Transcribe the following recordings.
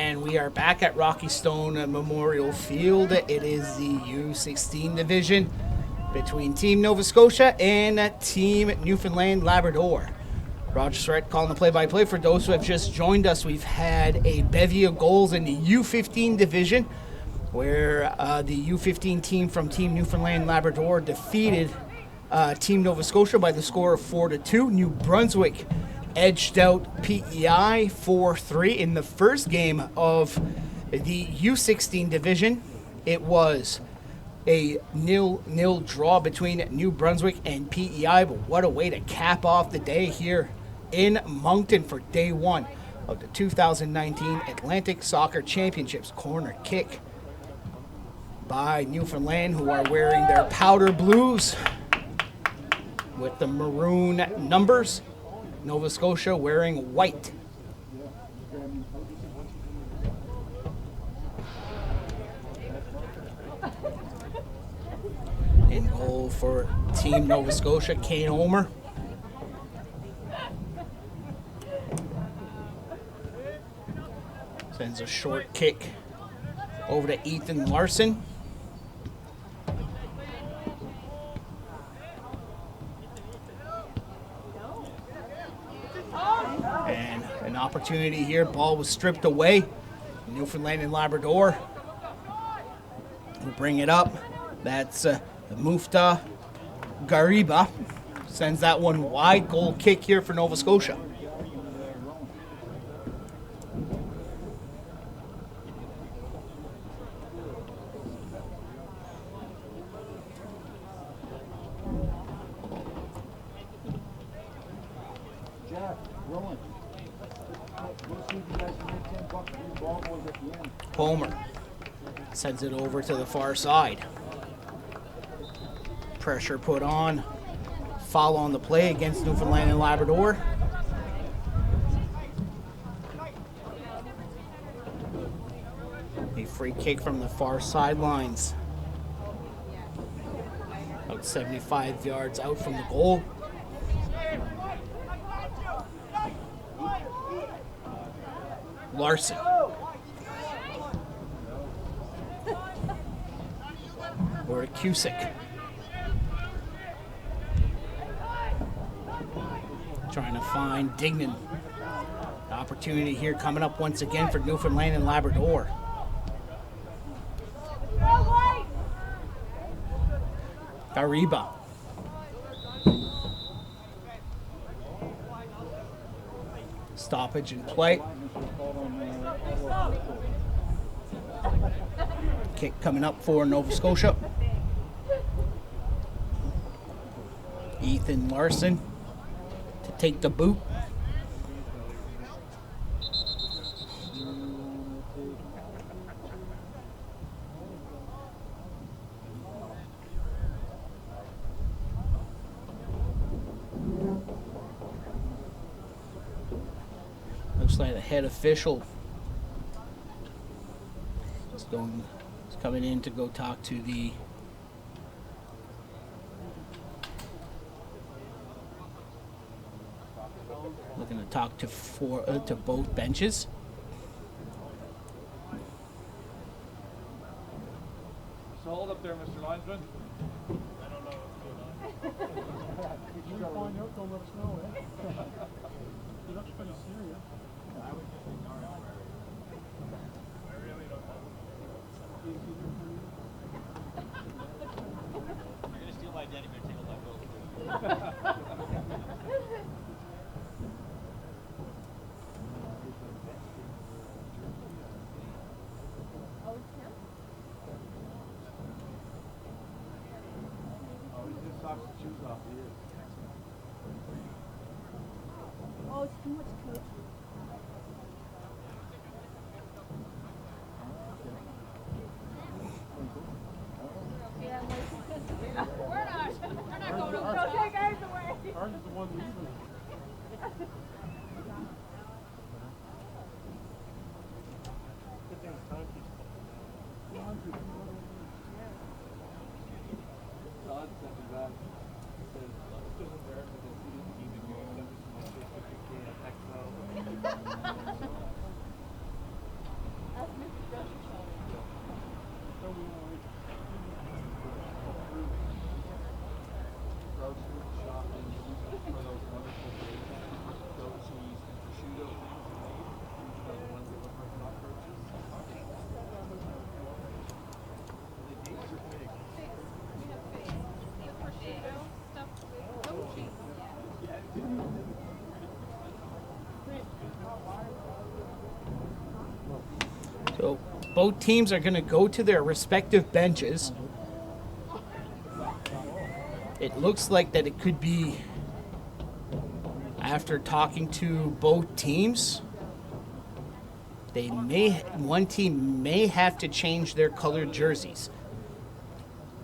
And we are back at Rocky Stone Memorial Field. It is the U16 division between Team Nova Scotia and Team Newfoundland Labrador. Roger Surratt calling the play-by-play. For those who have just joined us, we've had a bevy of goals in the U15 division where the U15 team from Team Newfoundland Labrador defeated Team Nova Scotia by the score of 4-2. New Brunswick edged out PEI 4-3 in the first game of the U16 division. It was a 0-0 draw between New Brunswick and PEI, but what a way to cap off the day here in Moncton for day one of the 2019 Atlantic Soccer Championships. Corner kick by Newfoundland, who are wearing their powder blues with the maroon numbers. Nova Scotia wearing white. In goal for Team Nova Scotia, Kane Omer. Sends a short kick over to Ethan Larson. And an opportunity here. Ball was stripped away. Newfoundland and Labrador will bring it up. That's Mufta Gariba. Sends that one wide. Goal kick here for Nova Scotia. Homer sends it over to the far side. Pressure put on. Foul on the play against Newfoundland and Labrador. A free kick from the far sidelines. About 75 yards out from the goal. Larson. Or to Cusick. Trying to find Dignan. Opportunity here coming up once again for Newfoundland and Labrador. Gariba. Stoppage in play. Kick coming up for Nova Scotia. Ethan Larson to take the boot. Looks like the head official is coming in to go talk to the looking to talk to both benches. So hold up there, Mr. Linesman. I don't know what's going on. If you find out, don't let us know, eh? You look pretty serious. I would just ignore it. I really don't know. You're gonna steal my identity, but take a let go. Oh, it's too much coach. We're not going to take ours away. Ours is the one leaving. Good thing the time keeps going. Todd sent me back. He says, it's just embarrassing because he didn't even go and send me some $50K at Excel. So both teams are going to go to their respective benches. It looks like that it could be, after talking to both teams, one team may have to change their colored jerseys.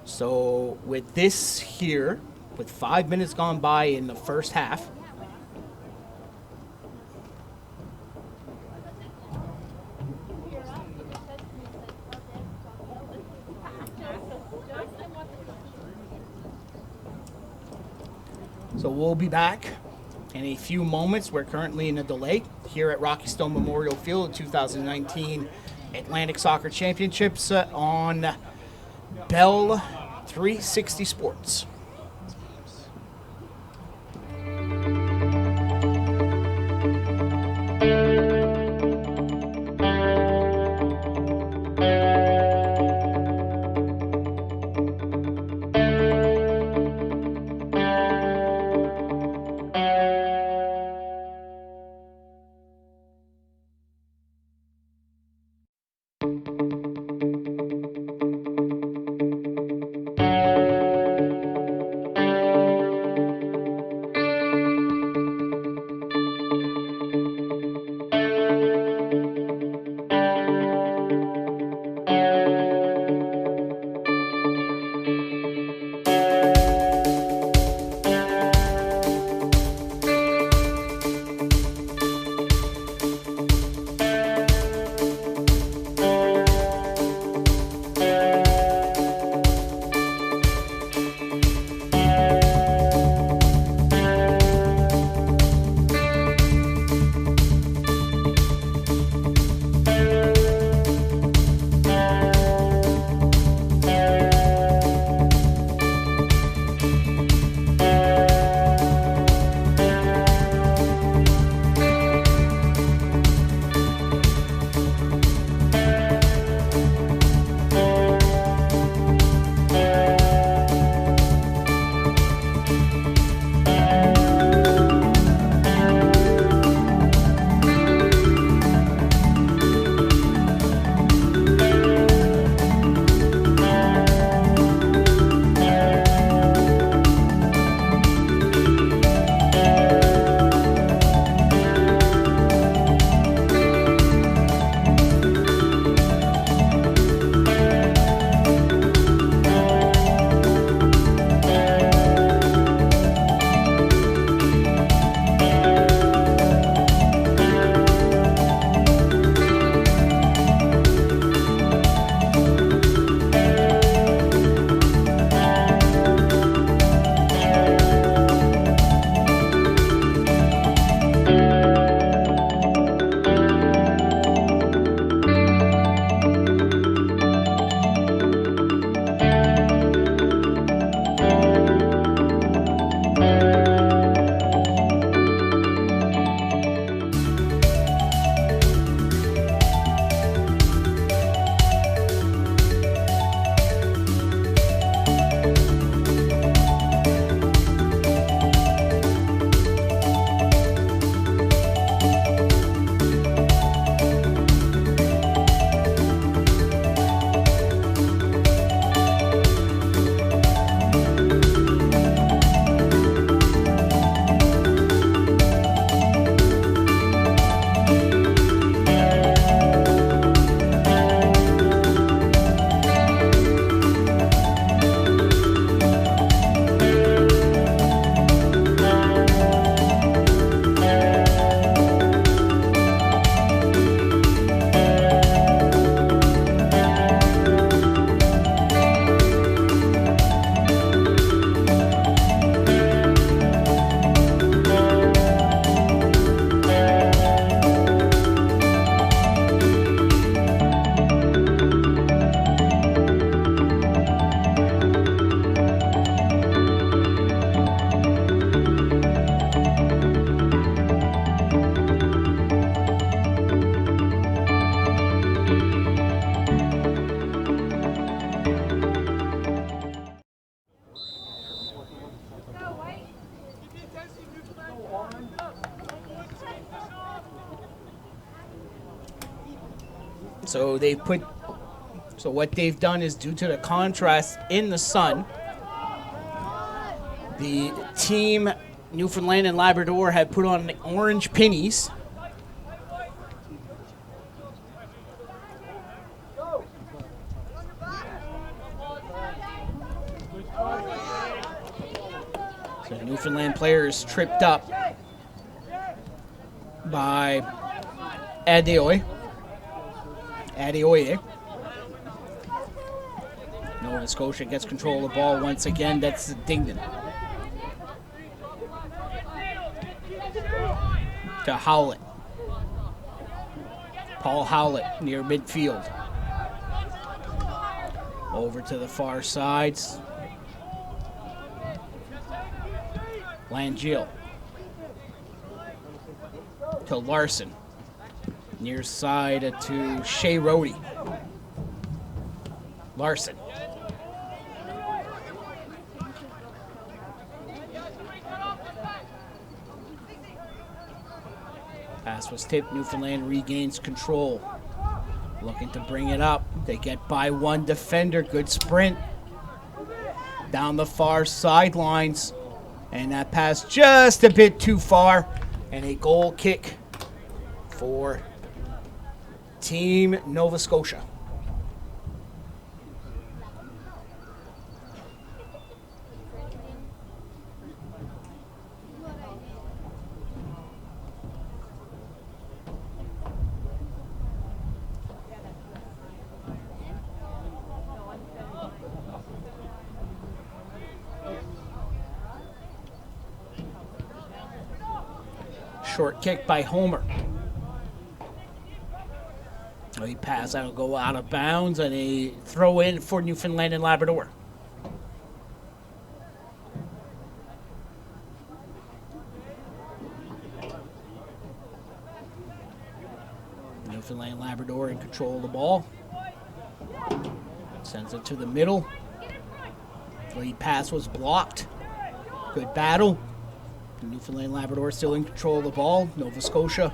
So with this here, with 5 minutes gone by in the first half, so we'll be back in a few moments. We're currently in a delay here at Rocky Stone Memorial Field, 2019 Atlantic Soccer Championships on Bell 360 Sports. So what they've done is, due to the contrast in the sun, the team Newfoundland and Labrador have put on orange pennies. So the Newfoundland player is tripped up by Adeoye. Nova Scotia gets control of the ball once again. That's Dingdon. To Howlett. Paul Howlett near midfield. Over to the far sides. Langiel. To Larson. Near side to Shea Rhodey. Larson. Pass was tipped. Newfoundland regains control. Looking to bring it up. They get by one defender. Good sprint. Down the far sidelines. And that pass just a bit too far. And a goal kick for Team Nova Scotia. Short kick by Homer. He pass out, go out of bounds, and a throw in for Newfoundland and Labrador. Newfoundland and Labrador in control of the ball. Sends it to the middle. Lead pass was blocked. Good battle. Newfoundland and Labrador still in control of the ball. Nova Scotia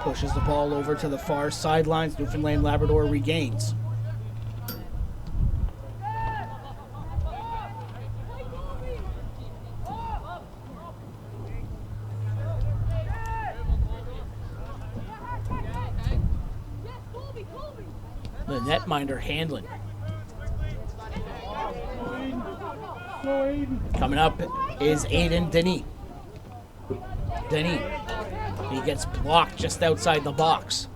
pushes the ball over to the far sidelines. Newfoundland and Labrador regains. The netminder handling. Coming up is Aiden Denis. He gets blocked just outside the box.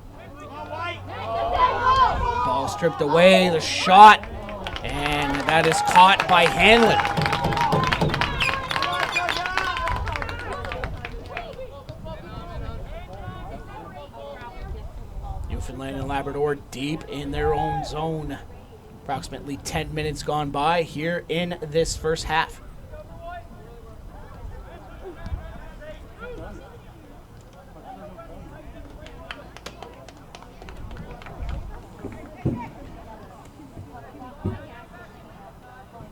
Ball stripped away, the shot, and that is caught by Hanlon. Newfoundland and Labrador deep in their own zone. Approximately 10 minutes gone by here in this first half.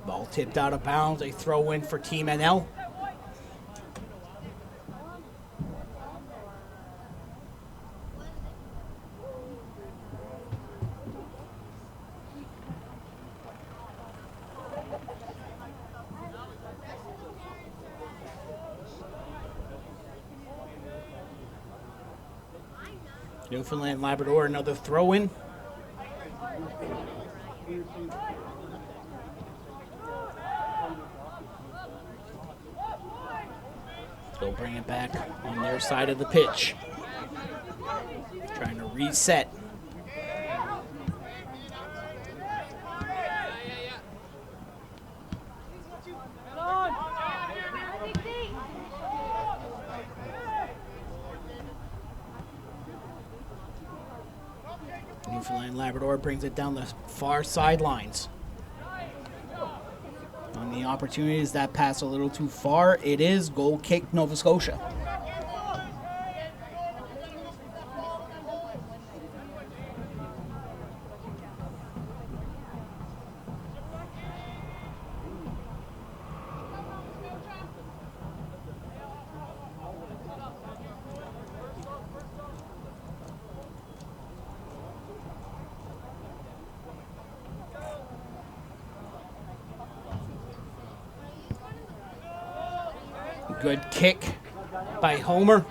Ball tipped out of bounds. A throw in for Team NL. Newfoundland Labrador, another throw in. They'll bring it back on their side of the pitch. Trying to reset. Newfoundland Labrador brings it down the far sidelines. On the opportunities, that pass a little too far. It is goal kick Nova Scotia. good kick by Homer.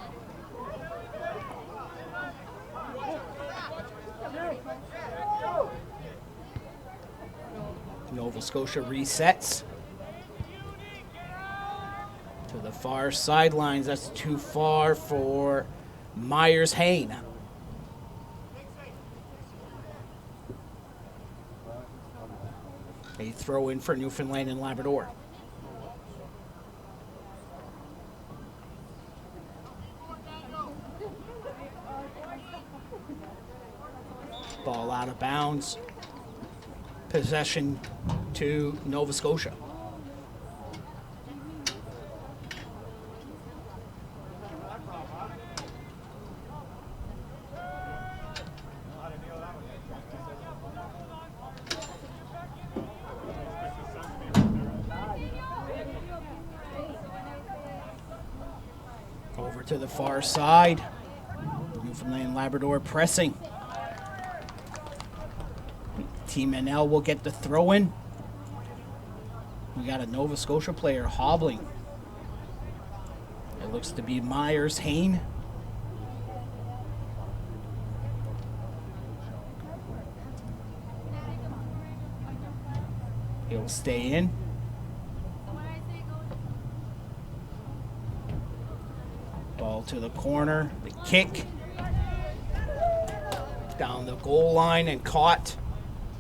Nova Scotia resets to the far sidelines. That's too far for Myers-Hayne. A throw in for Newfoundland and Labrador. Ball out of bounds. Possession to Nova Scotia. Over to the far side. Newfoundland Labrador pressing. Team NL will get the throw in. We got a Nova Scotia player hobbling. It looks to be Myers-Hayne. He'll stay in. Ball to the corner. The kick. Down the goal line and caught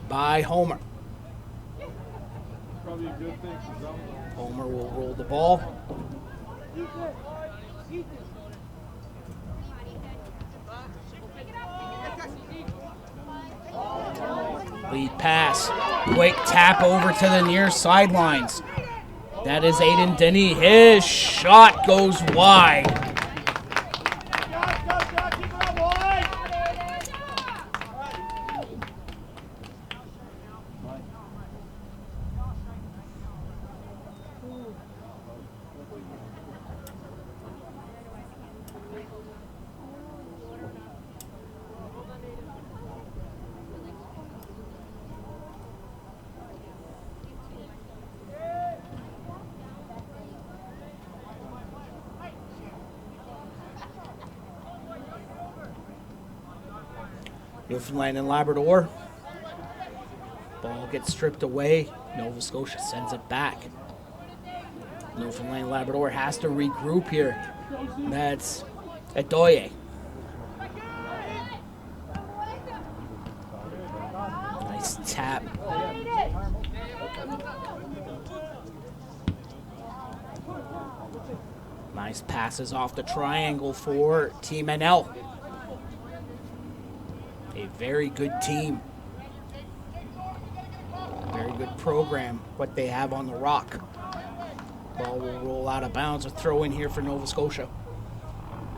by Homer. Probably a good thing for some. Homer will roll the ball. Lead pass. Quick tap over to the near sidelines. That is Aiden Denny. His shot goes wide. Newfoundland and Labrador. Ball gets stripped away. Nova Scotia sends it back. Newfoundland Labrador has to regroup here. That's Adoye. Nice tap. Nice passes off the triangle for Team NL. A very good team. Very good program, what they have on the rock. Ball will roll out of bounds. A throw in here for Nova Scotia.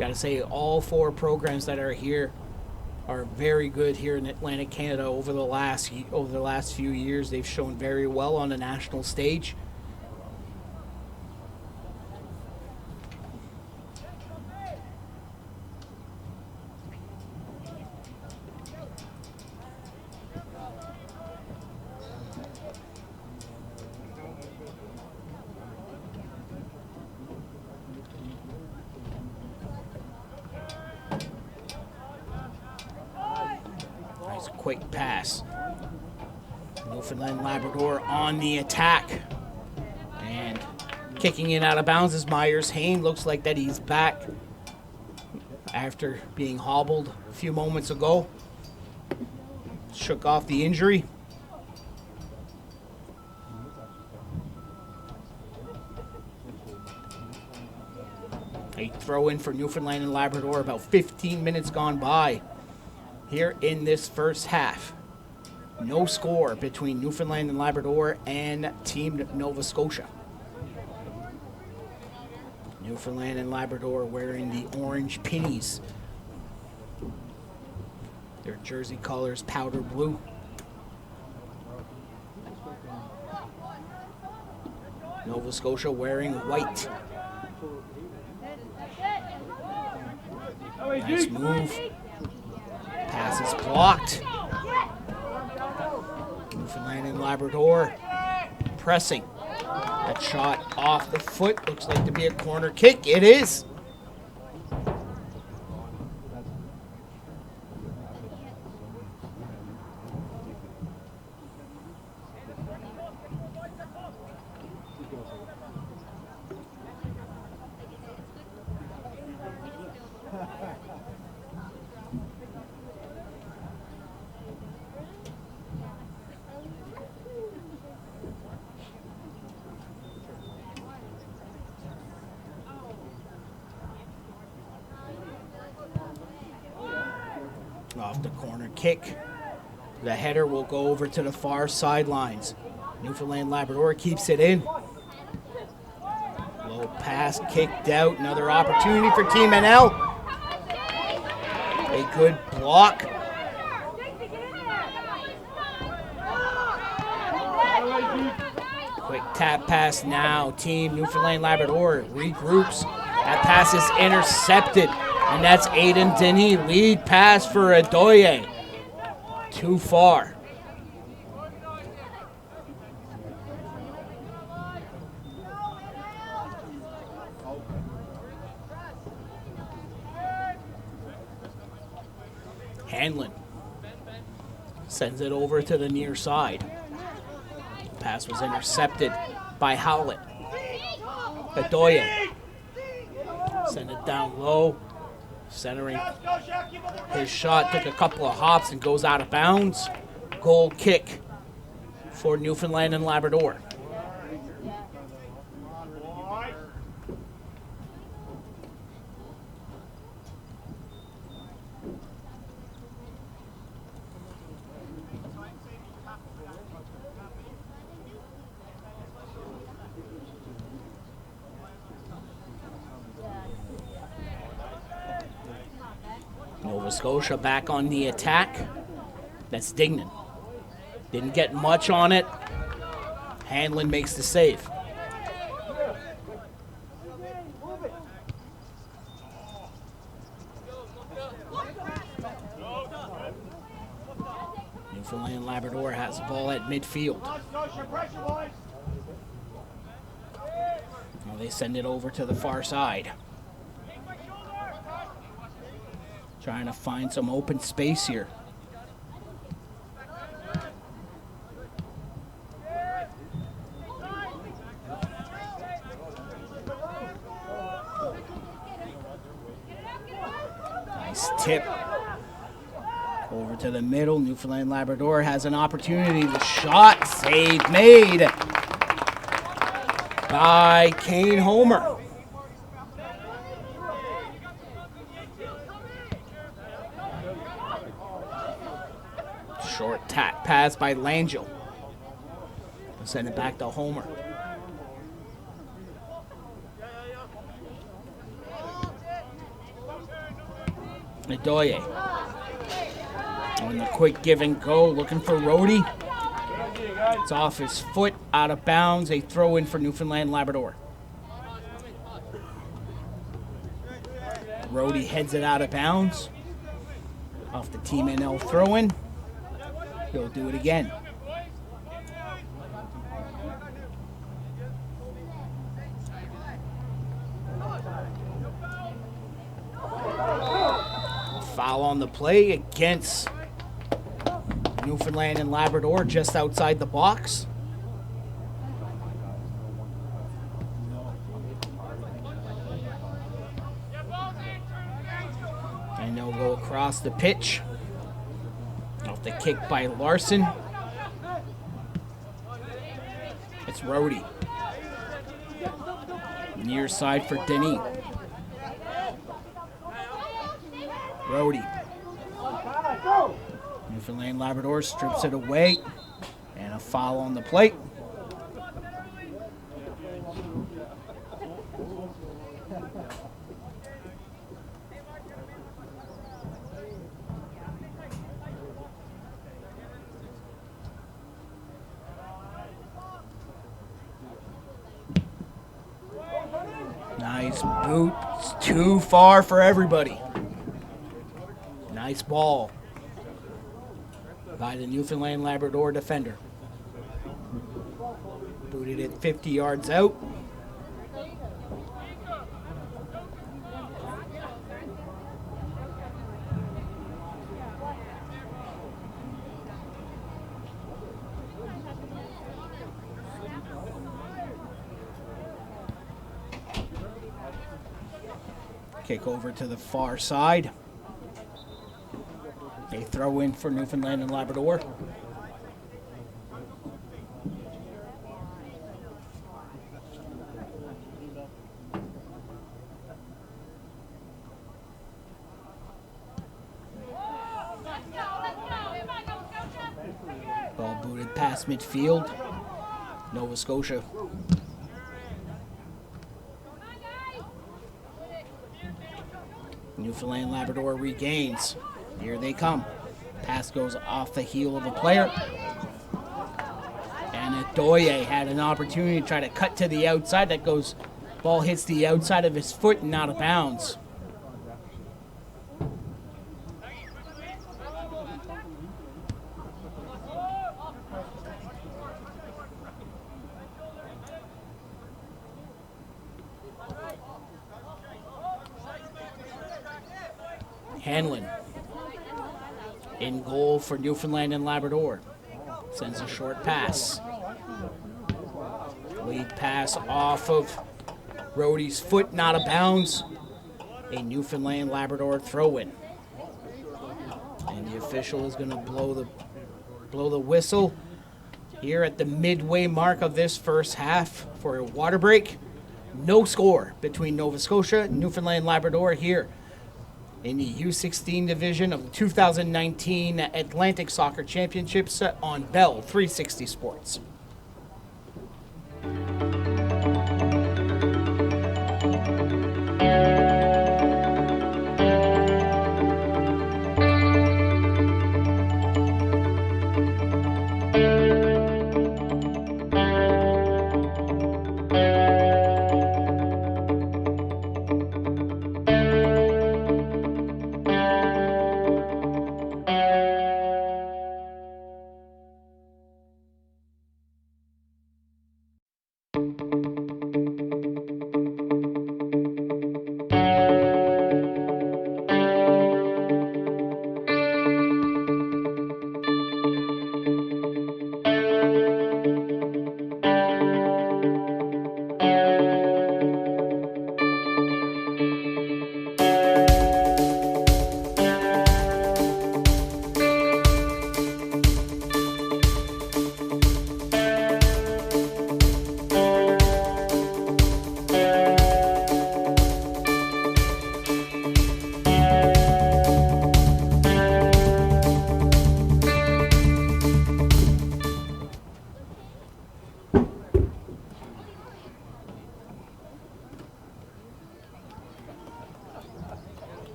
Got to say, all four programs that are here are very good here in Atlantic Canada over the last few years. They've shown very well on the national stage. Quick pass. Newfoundland Labrador on the attack. And kicking it out of bounds is Myers-Hayne. Looks like that he's back after being hobbled a few moments ago. Shook off the injury. A throw in for Newfoundland and Labrador. About 15 minutes gone by here in this first half. No score between Newfoundland and Labrador and Team Nova Scotia. Newfoundland and Labrador wearing the orange pennies. Their jersey colors powder blue. Nova Scotia wearing white. Nice move. Pass is blocked. Newfoundland and Labrador pressing. That shot off the foot. Looks like to be a corner kick. It is. Off the corner kick. The header will go over to the far sidelines. Newfoundland Labrador keeps it in. Low pass kicked out. Another opportunity for Team NL. A good block. Quick tap pass now. Team Newfoundland Labrador regroups. That pass is intercepted. And that's Aiden Denis. Lead pass for Adoye. Too far. Hanlon sends it over to the near side. Pass was intercepted by Howlett. Adoye send it down low. Centering his shot, took a couple of hops and goes out of bounds. Goal kick for Newfoundland and Labrador. Nova Scotia back on the attack. That's Dignan. Didn't get much on it. Hanlon makes the save. Newfoundland Labrador has the ball at midfield. Now they send it over to the far side. Trying to find some open space here. Nice tip. Over to the middle. Newfoundland Labrador has an opportunity. The shot, save made by Kane Homer. Short tap pass by Langell. Send it back to Homer. Adoye. On the quick give and go, looking for Rhodey. It's off his foot, out of bounds. A throw in for Newfoundland Labrador. Rhodey heads it out of bounds. Off the Team NL throw in. He'll do it again. Foul on the play against Newfoundland and Labrador just outside the box. And they'll go across the pitch. Off the kick by Larson. It's Rhodey. Near side for Denis. Rhodey. Newfoundland Labrador strips it away. And a foul on the plate. Nice boot. It's too far for everybody. Nice ball by the Newfoundland Labrador defender. Booted it 50 yards out. Kick over to the far side. A throw in for Newfoundland and Labrador. Ball booted past midfield. Nova Scotia. Newfoundland Labrador regains. Here they come. Pass goes off the heel of a player. And Adoye had an opportunity to try to cut to the outside. That goes, ball hits the outside of his foot and out of bounds. Hanlon in goal for Newfoundland and Labrador. Sends a short pass. Lead pass off of Rohde's foot, not out of bounds. A Newfoundland Labrador throw-in. And the official is going to blow the whistle here at the midway mark of this first half for a water break. No score between Nova Scotia and Newfoundland Labrador here in the U16 division of the 2019 Atlantic Soccer Championships on Bell 360 Sports.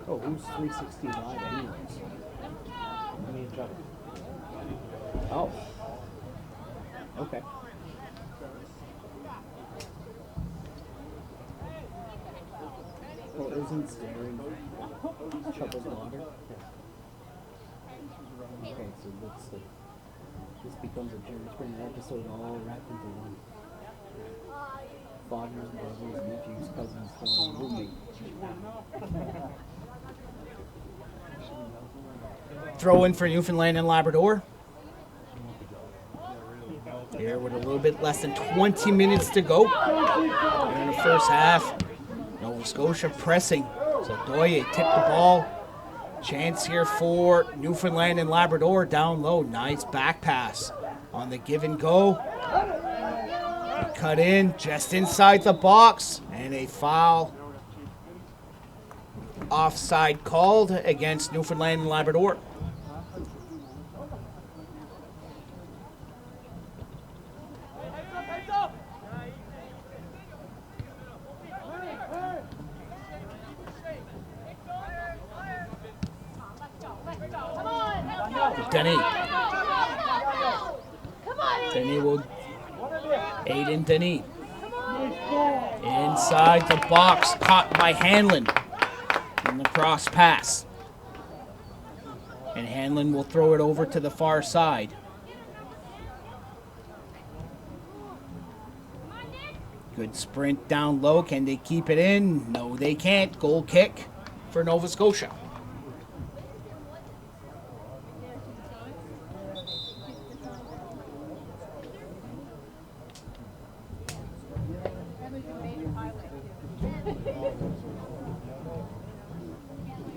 Oh, who's 360 live anyways? Let me adjust. Oh. Okay. Well, isn't staring Chubble's daughter? Okay, so this becomes a Jerry Springer episode all wrapped into one. Fathers, brothers, nephews, cousins, roommate. Throw in for Newfoundland and Labrador. Here with a little bit less than 20 minutes to go here in the first half. Nova Scotia pressing. So Doye tipped the ball. Chance here for Newfoundland and Labrador down low. Nice back pass on the give and go. Cut in just inside the box, and a foul. Offside called against Newfoundland and Labrador. Denny. Denny will aid in Denny. Inside the box, caught by Hanlon in the cross pass. And Hanlon will throw it over to the far side. Good sprint down low. Can they keep it in? No, they can't. Goal kick for Nova Scotia.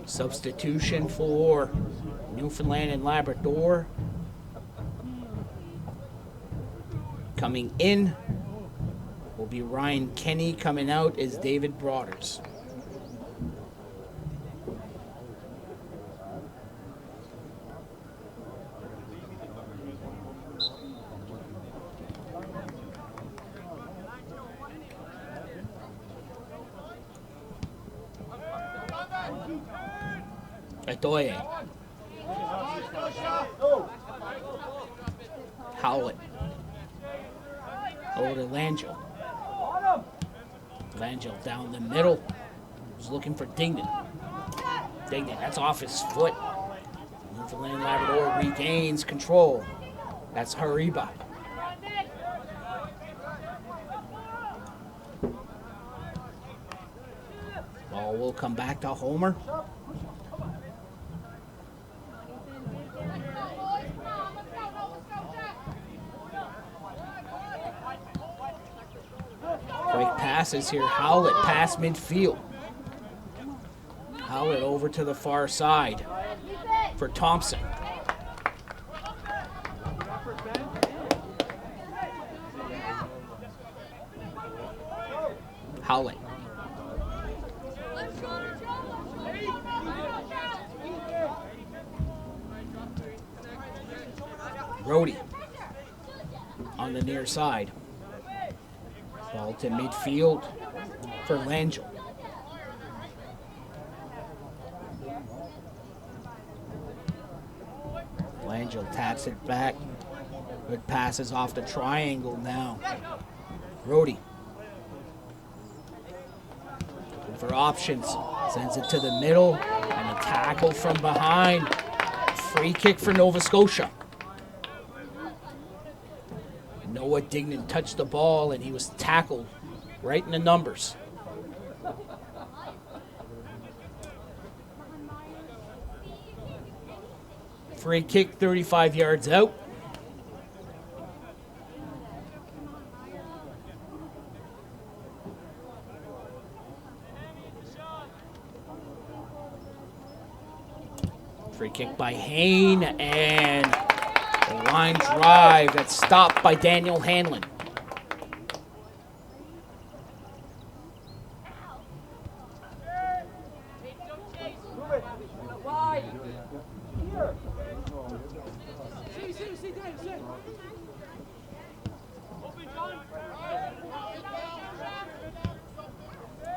Substitution for Newfoundland and Labrador. Coming in will be Ryan Kenny. Coming out is David Broaders. Adoye. Howlett. Over to Langell. Langell down the middle. He's looking for Dignan. Dignan, that's off his foot. Newfoundland Labrador regains control. That's Hariba. Ball will come back to Homer. Quick passes here. Howlett past midfield. Howlett over to the far side for Thompson. Howlett. Brody on the near side. Ball to midfield for Langell. Langell taps it back. Good passes off the triangle now. Brody. Looking for options. Sends it to the middle. And a tackle from behind. Free kick for Nova Scotia. Noah Dignan touched the ball and he was tackled right in the numbers. Free kick 35 yards out. Free kick by Hain and a line drive that's stopped by Daniel Hanlon.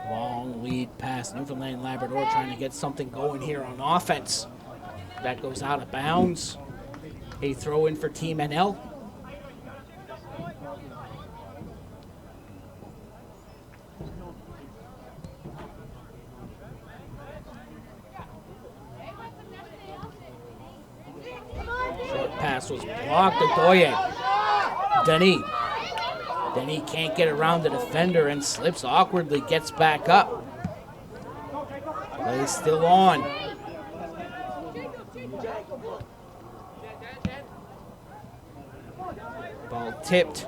Long lead pass. Newfoundland Labrador trying to get something going here on offense. That goes out of bounds. A throw in for Team NL. Short pass was blocked. Adoye. Denny can't get around the defender and slips awkwardly, gets back up. Play still on. Ball tipped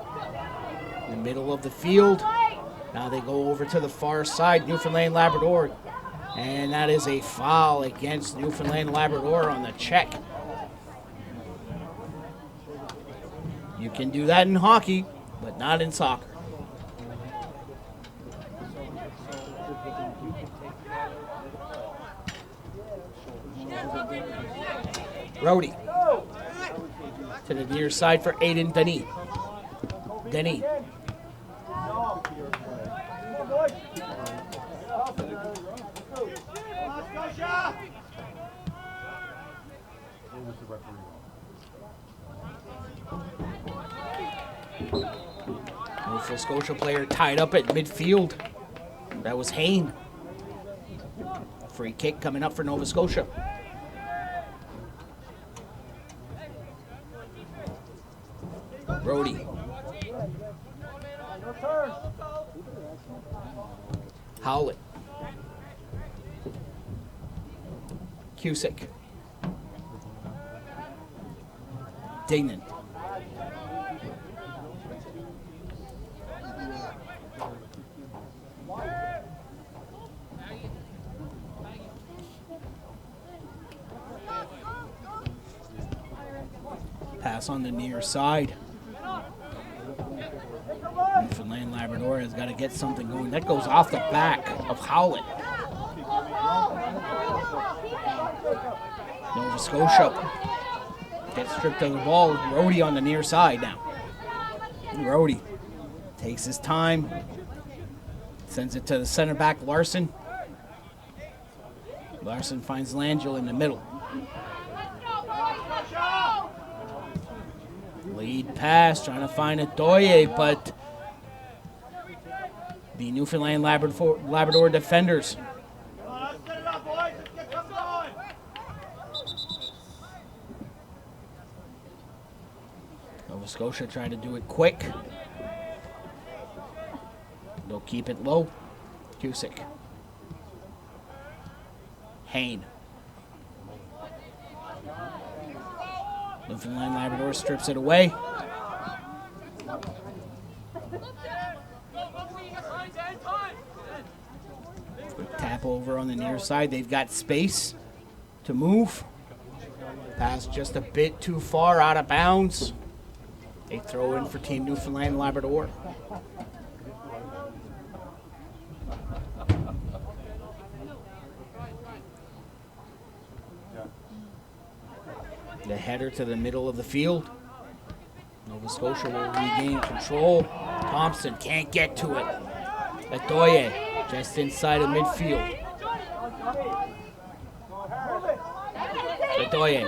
in the middle of the field. Now they go over to the far side, Newfoundland Labrador. And that is a foul against Newfoundland Labrador on the check. You can do that in hockey, but not in soccer. Brody to the near side for Aiden Denny. Denny. Nova Scotia player tied up at midfield. That was Hain. Free kick coming up for Nova Scotia. Brody. Howlett. Cusick. Dignan. pass on the near side. Newfoundland Labrador has got to get something going. That goes off the back of Howlett. Nova Scotia gets stripped of the ball. Rhodey on the near side now. Rhodey takes his time. Sends it to the center back, Larson. Larson finds Langell in the middle. Lead pass, trying to find Adoye, but the Newfoundland Labrador defenders. Nova Scotia trying to do it quick. They'll keep it low. Cusick. Hain. Newfoundland Labrador strips it away. Quick tap over on the near side. They've got space to move. Pass just a bit too far out of bounds. They throw in for Team Newfoundland Labrador. The header to the middle of the field. Nova Scotia will regain control. Thompson can't get to it. Adoye just inside of midfield. Adoye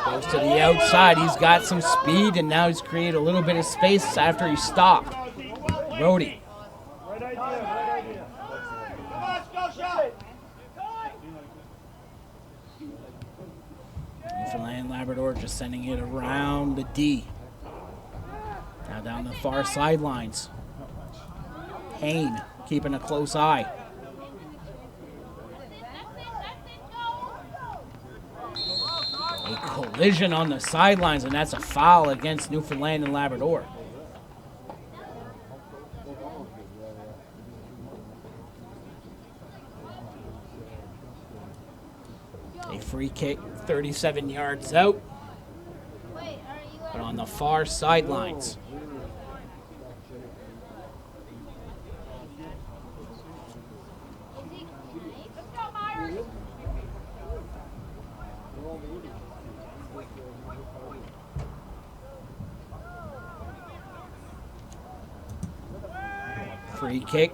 goes to the outside. He's got some speed, and now he's created a little bit of space after he stopped. Rhodey. Newfoundland Labrador just sending it around the D. Now down the far sidelines. Hain keeping a close eye. A collision on the sidelines, and that's a foul against Newfoundland and Labrador. A free kick 37 yards out, but on the far sidelines. Free kick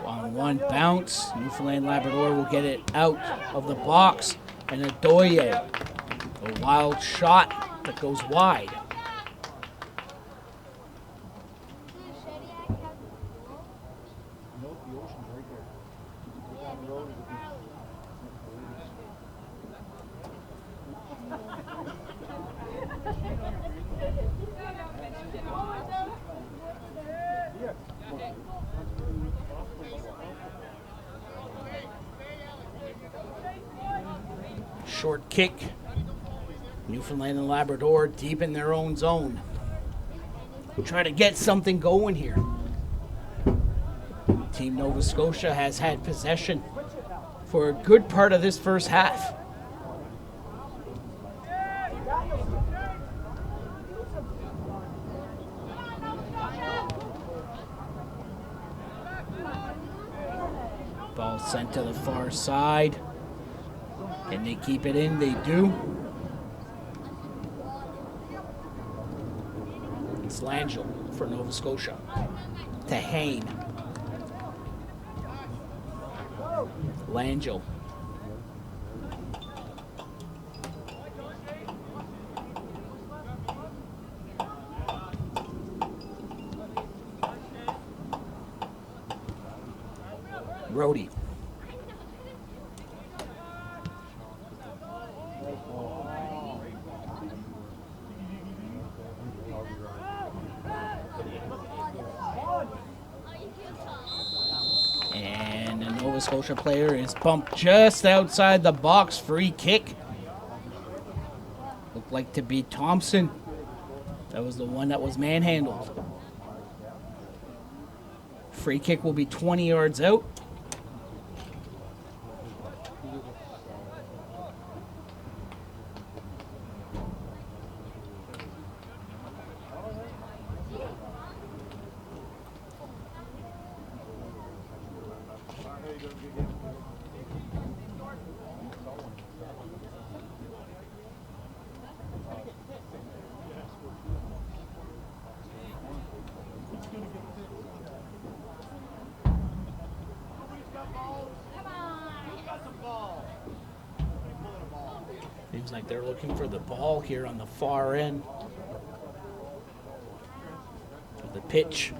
on one bounce. Newfoundland Labrador will get it out of the box. And Adoye, a wild shot that goes wide. Short kick. Newfoundland and Labrador deep in their own zone. Try to get something going here. Team Nova Scotia has had possession for a good part of this first half. Ball sent to the far side. Can they keep it in? They do. It's Langell for Nova Scotia. To Hain. Langell. Rhodey. And the Nova Scotia player is bumped just outside the box. Free kick. Looked like to be Thompson. That was the one that was manhandled. Free kick will be 20 yards out. Seems like they're looking for the ball here on the far end of the pitch.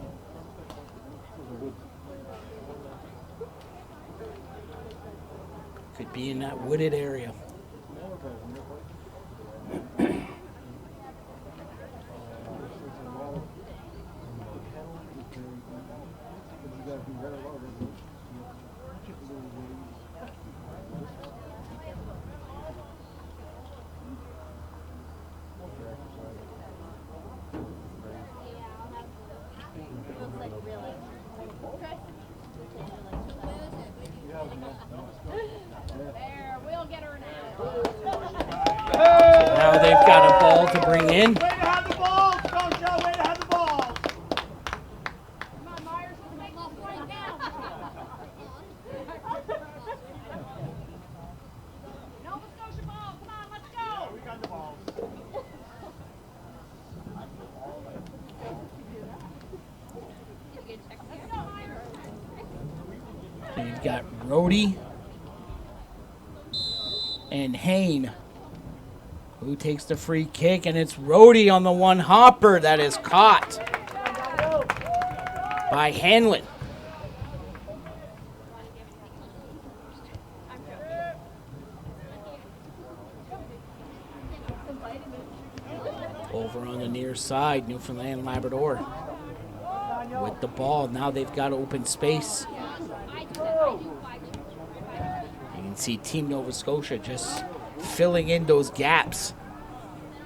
Could be in that wooded area. There, we'll get her now. Now they've got a ball to bring in. Way to have the ball, Scotia. Way to have the ball. Come on, Myers, we'll make this right now. Nova Scotia ball, come on, let's go. We got the ball. Let's go, Myers. So you've got Rhodey and Hain, who takes the free kick, and it's Rhodey on the one hopper that is caught by Hanlon. Over on the near side, Newfoundland Labrador with the ball. Now they've got open space. You can see Team Nova Scotia just filling in those gaps,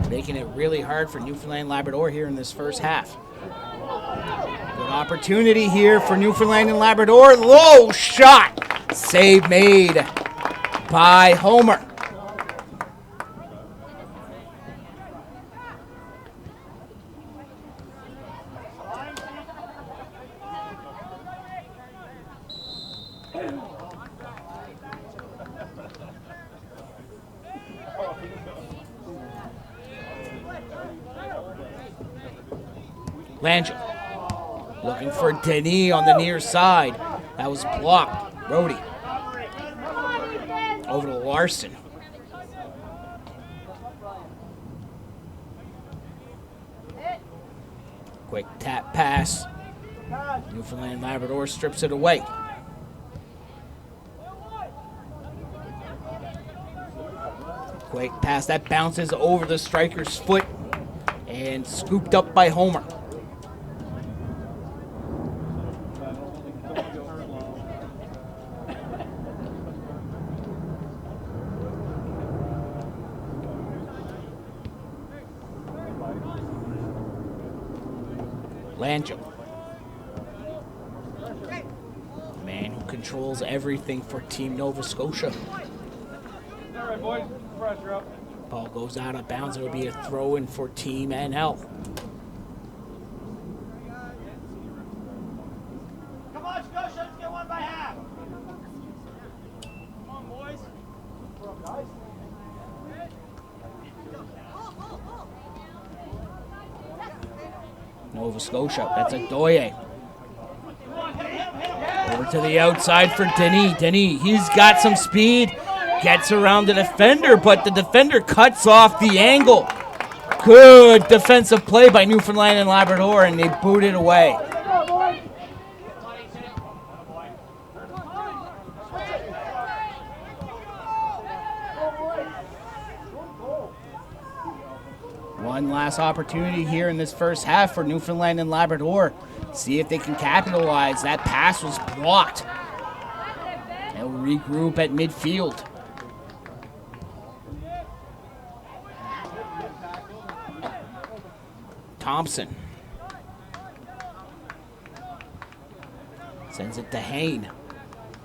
making it really hard for Newfoundland Labrador here in this first half. Good opportunity here for Newfoundland and Labrador. Low shot. Save made by Homer. Langell looking for Denis on the near side. That was blocked. Rhodey over to Larson. Quick tap pass. Newfoundland Labrador strips it away. Quick pass that bounces over the striker's foot and scooped up by Homer. Langell, the man who controls everything for Team Nova Scotia. All right, boys. Pressure up. Ball goes out of bounds. It'll be a throw in for Team NL. Come on, Scotia. Let's get one by half. Come on, boys. What's up, guys? Nova Scotia, that's a Doye. Over to the outside for Denis. Denis, he's got some speed. Gets around the defender, but the defender cuts off the angle. Good defensive play by Newfoundland and Labrador, and they boot it away. One last opportunity here in this first half for Newfoundland and Labrador. See if they can capitalize. That pass was blocked. They'll regroup at midfield. Thompson sends it to Hain.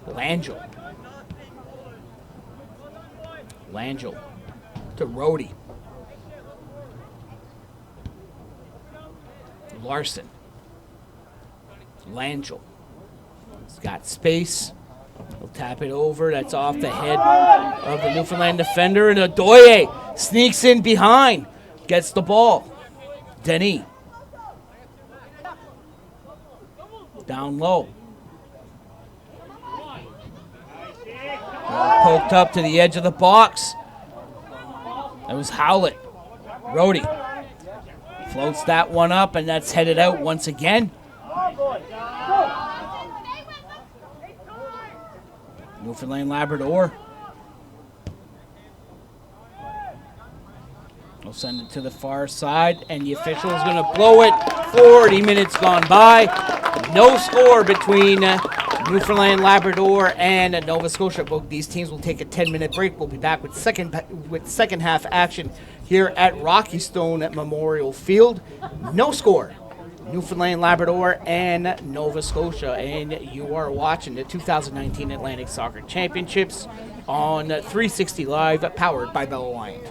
Langell. Langell to Rhodey. Larson. Langell. He's got space. He'll tap it over. That's off the head of the Newfoundland defender. And Adoye sneaks in behind. Gets the ball. Denis. Down low. Poked up to the edge of the box. That was Howlett. Rhodey floats that one up, and that's headed out once again. Newfoundland Labrador. We'll send it to the far side, and the official is going to blow it. 40 minutes gone by. No score between Newfoundland Labrador and Nova Scotia. Both these teams will take a 10-minute break. We'll be back with second half action here at Rocky Stone at Memorial Field. No score. Newfoundland Labrador and Nova Scotia, and you are watching the 2019 Atlantic Soccer Championships on 360 Live, powered by Bell Lion.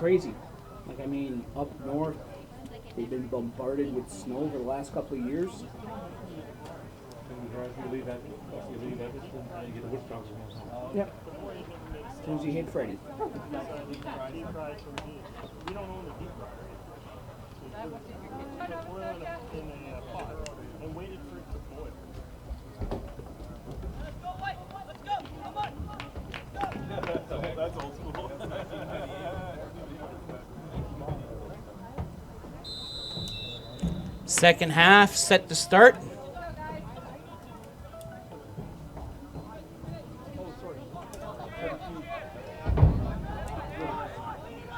crazy. Like, I mean, up north, they've been bombarded with snow over the last couple of years. Yep. As soon as you hit Freddy. Deep fried from here. We don't own the deep fryer. So you put oil in a pot and waited for it to boil. That's old school. Second half set to start.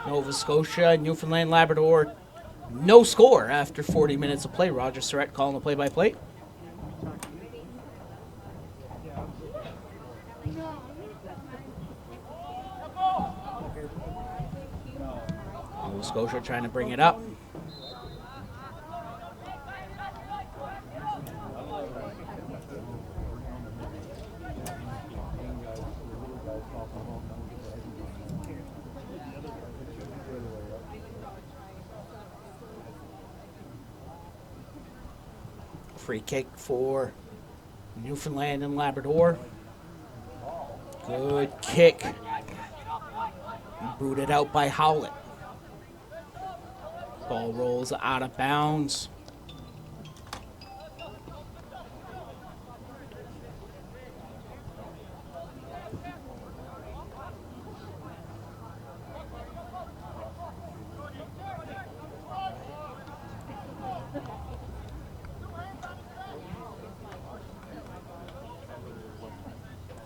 Nova Scotia, Newfoundland, Labrador, no score after 40 minutes of play. Roger Surratt calling the play-by-play. Nova Scotia trying to bring it up. Free kick for Newfoundland and Labrador. Good kick. Booted out by Howlett. Ball rolls out of bounds.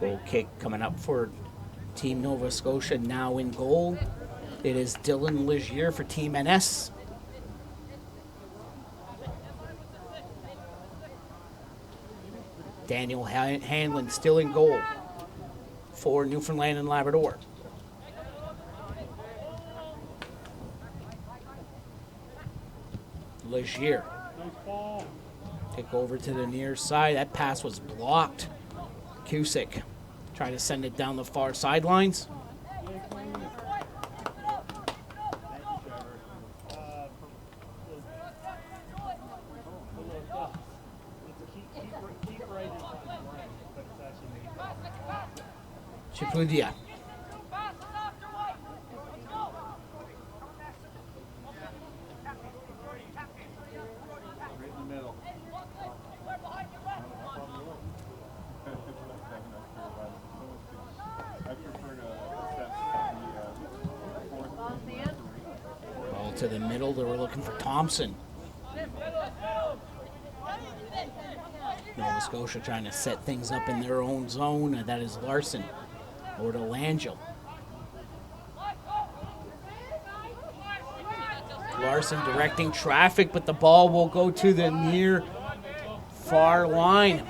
Goal kick coming up for Team Nova Scotia, now in goal. It is Dylan Legier for Team NS. Daniel Hanlon still in goal for Newfoundland and Labrador. Legier. Kick over to the near side. That pass was blocked. Cusick trying to send it down the far sidelines. Chipudia. Ball to the middle. They were looking for Thompson. Nova Scotia trying to set things up in their own zone. That is Larson. Or to Langell. Larson directing traffic, but the ball will go to the near far line.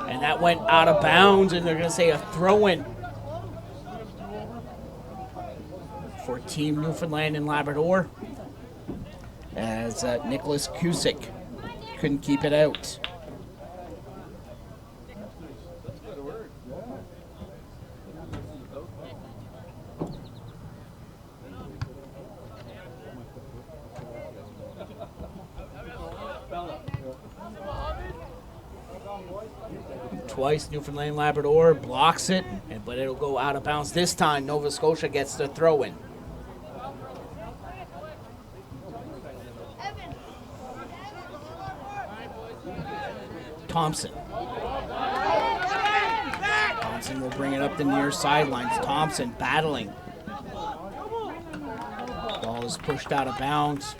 And that went out of bounds, and they're going to say a throw-in for Team Newfoundland and Labrador, as Nicholas Cusick couldn't keep it out. Twice Newfoundland Labrador blocks it, but it'll go out of bounds. This time Nova Scotia gets the throw in. Thompson. Thompson will bring it up the near sidelines. Thompson battling. Ball is pushed out of bounds.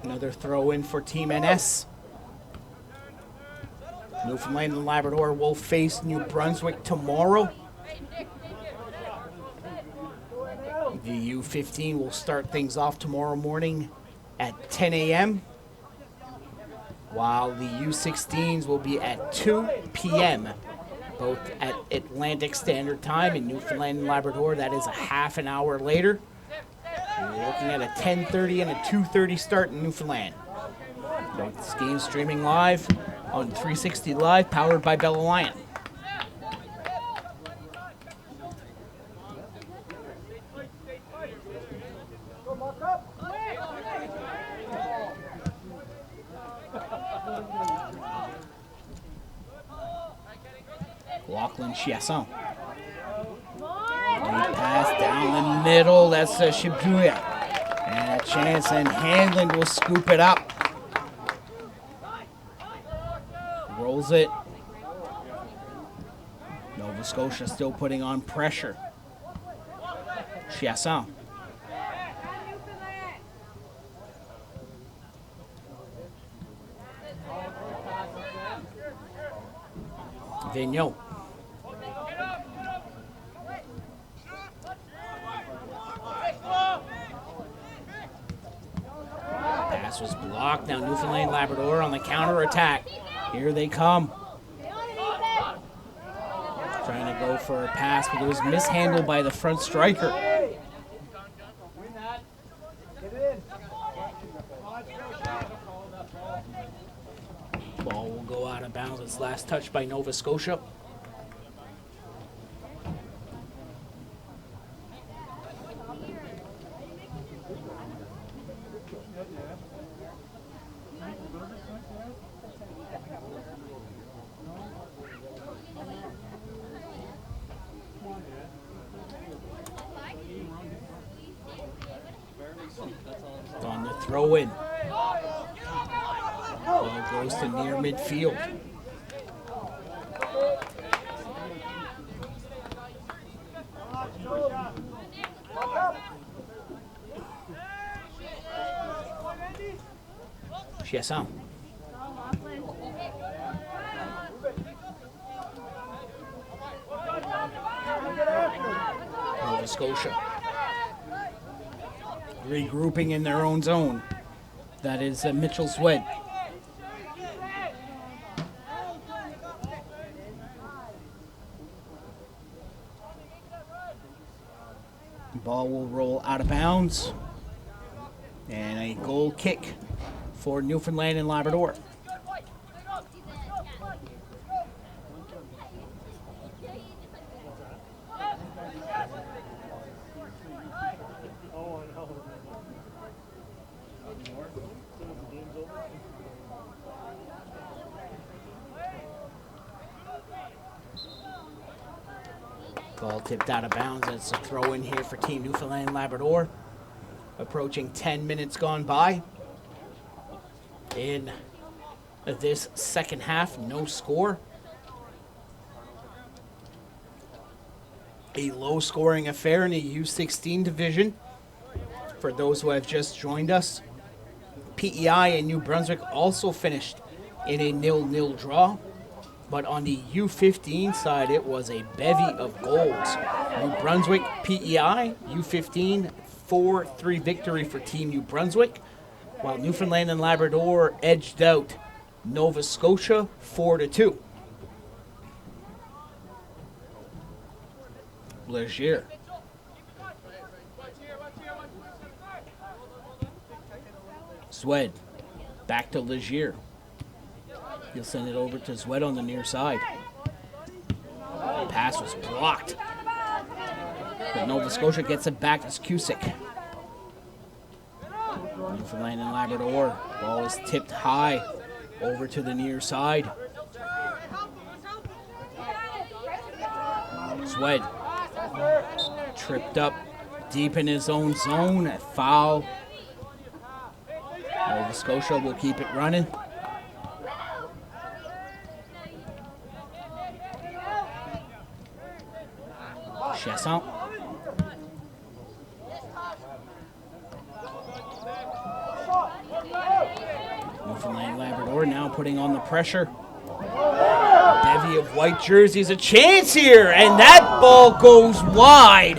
Another throw in for Team NS. Newfoundland and Labrador will face New Brunswick tomorrow. The U15 will start things off tomorrow morning at 10 a.m., while the U16s will be at 2 p.m., both at Atlantic Standard Time. In Newfoundland and Labrador, that is a half an hour later. We're looking at a 10:30 and a 2:30 start in Newfoundland. This game streaming live on 360 Live, powered by Bell Alliant. Lachlan Chiasson. Lead pass down the middle. That's Shibuya. And a chance, and Hanlon will scoop it up. Rolls it. Nova Scotia still putting on pressure. Chiasson. Vigneault. Pass was blocked. Now Newfoundland Labrador on the counter attack. Here they come. Trying to go for a pass, but it was mishandled by the front striker. Ball will go out of bounds. It's last touched by Nova Scotia. On the throw in. Ball goes to near midfield. Chiasson. Nova Scotia regrouping in their own zone. That is Mitchell Swed. Ball will roll out of bounds. And a goal kick for Newfoundland and Labrador. Ball tipped out of bounds. It's a throw in here for Team Newfoundland and Labrador. Approaching 10 minutes gone by. In this second half, no score. A low-scoring affair in the U16 division. For those who have just joined us, PEI and New Brunswick also finished in a 0-0 draw. But on the U15 side, it was a bevy of goals. New Brunswick, PEI, U15, 4-3 victory for Team New Brunswick, while Newfoundland and Labrador edged out Nova Scotia 4-2. Leger. Swed. Back to Leger. He'll send it over to Swed on the near side. Pass was blocked. But Nova Scotia gets it back as Cusick. Newfoundland and Labrador. Ball is tipped high over to the near side. Swed. Tripped up deep in his own zone. A foul. Nova Scotia will keep it running. Chiasson. Newfoundland Labrador now putting on the pressure. Bevy of white jerseys, a chance here, and that ball goes wide.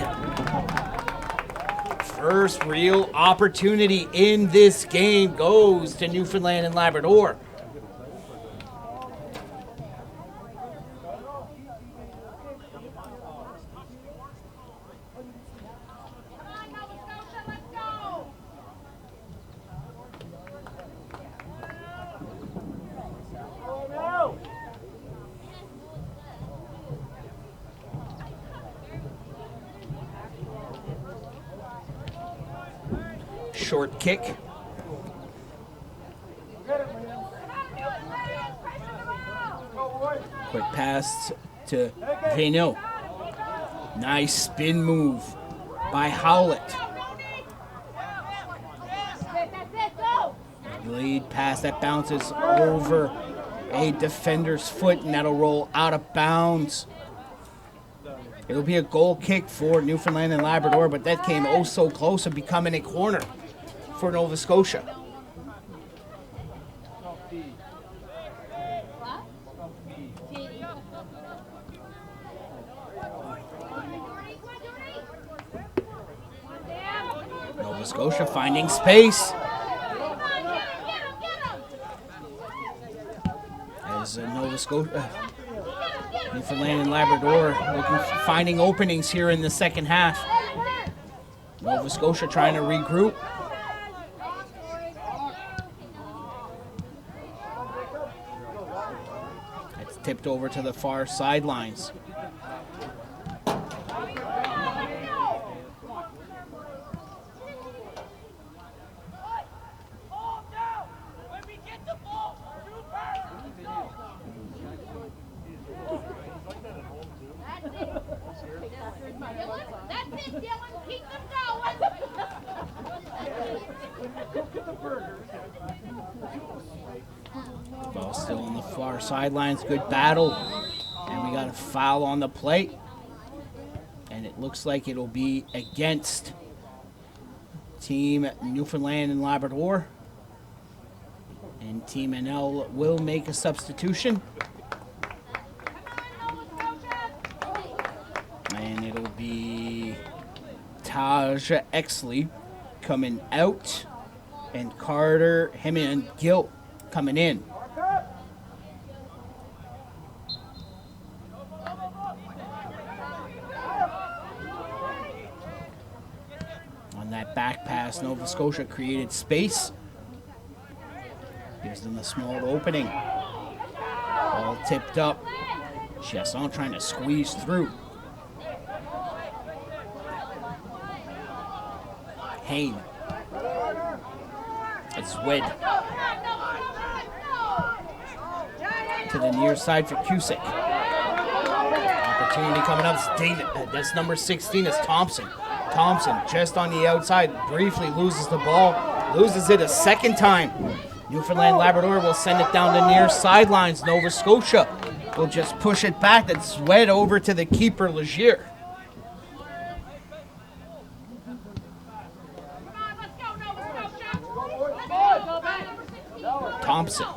First real opportunity in this game goes to Newfoundland and Labrador. Short kick. Quick pass to Veno. Nice spin move by Howlett. Lead pass that bounces over a defender's foot, and that'll roll out of bounds. It'll be a goal kick for Newfoundland and Labrador, but that came oh so close to becoming a corner for Nova Scotia. Nova Scotia finding space. As Nova Scotia, Newfoundland and Labrador finding openings here in the second half. Nova Scotia trying to regroup. It's tipped over to the far sidelines. That's it, Dylan. Keep them going. Ball still on the far sidelines. Good battle. And we got a foul on the plate. And it looks like it'll be against Team Newfoundland and Labrador. And Team NL will make a substitution. And it'll be Taj Exley coming out, and Carter, him and Gilt coming in. On that back pass, Nova Scotia created space. Gives them a small opening. Ball tipped up. Chasson trying to squeeze through. Hain. It's Wed. To the near side for Cusick. Opportunity coming up. It's David. That's number 16 is Thompson. Thompson just on the outside. Briefly loses the ball. Loses it a second time. Newfoundland Labrador will send it down the near sidelines. Nova Scotia will just push it back. That's Wed over to the keeper, Legier. Thompson.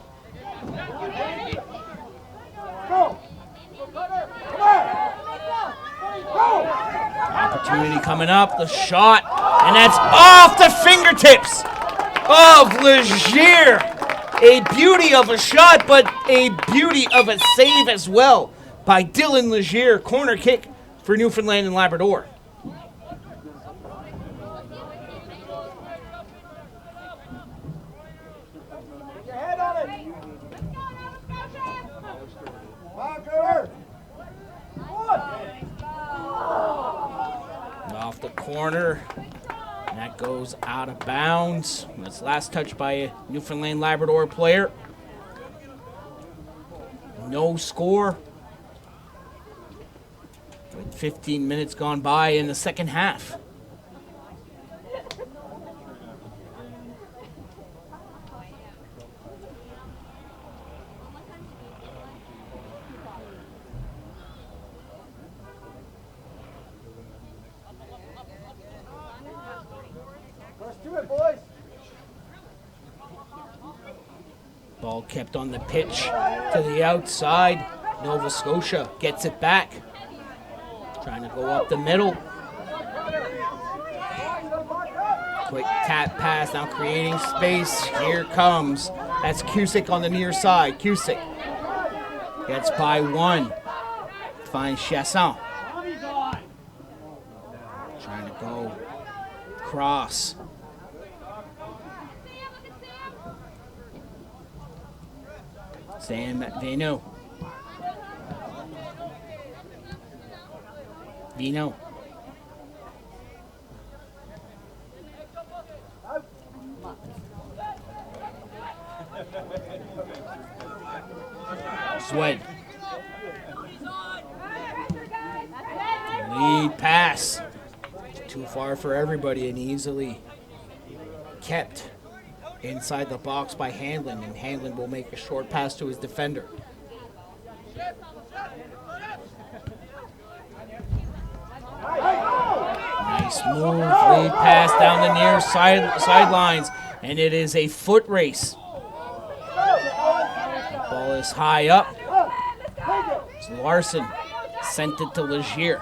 Opportunity coming up, the shot, and that's off the fingertips of Legier. A beauty of a shot, but a beauty of a save as well by Dylan Legier. Corner kick for Newfoundland and Labrador. Off the corner, and that goes out of bounds. That's last touch by a Newfoundland Labrador player. No score. With 15 minutes gone by in the second half. Ball kept on the pitch to the outside. Nova Scotia gets it back. Trying to go up the middle. Quick tap pass, now creating space. Here comes. That's Cusick on the near side. Cusick gets by one. Finds Chasson. Trying to go cross. Sam Veno. Vino. Swed. Lead pass. Too far for everybody and easily kept inside the box by Hanlon, and Hanlon will make a short pass to his defender. Nice move, lead pass down the near sidelines, and it is a foot race. Ball is high up. It's Larson sent it to Legier.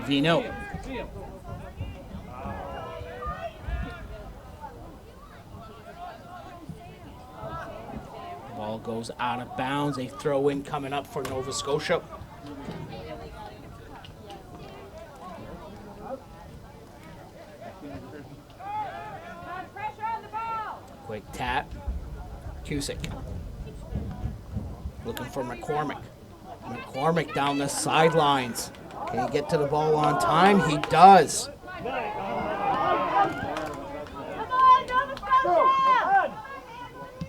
Vino. Ball goes out of bounds. A throw in coming up for Nova Scotia. Quick tap. Cusick. Looking for McCormick. McCormick down the sidelines. Can he get to the ball on time? He does.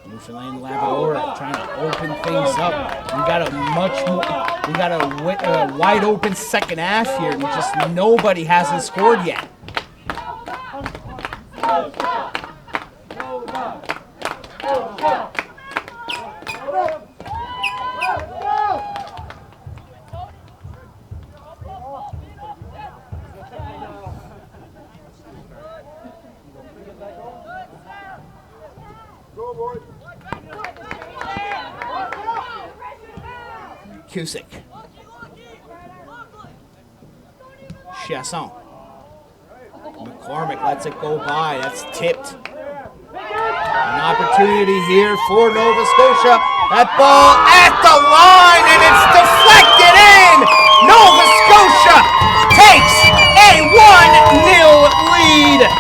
Newfoundland Labrador trying to open things up. We got a wide open second half here, and just nobody hasn't scored yet. Cusick. Chasson. McCormick lets it go by. That's tipped. An opportunity here for Nova Scotia. That ball at the line, and it's deflected in. Nova Scotia takes a 1-0 lead.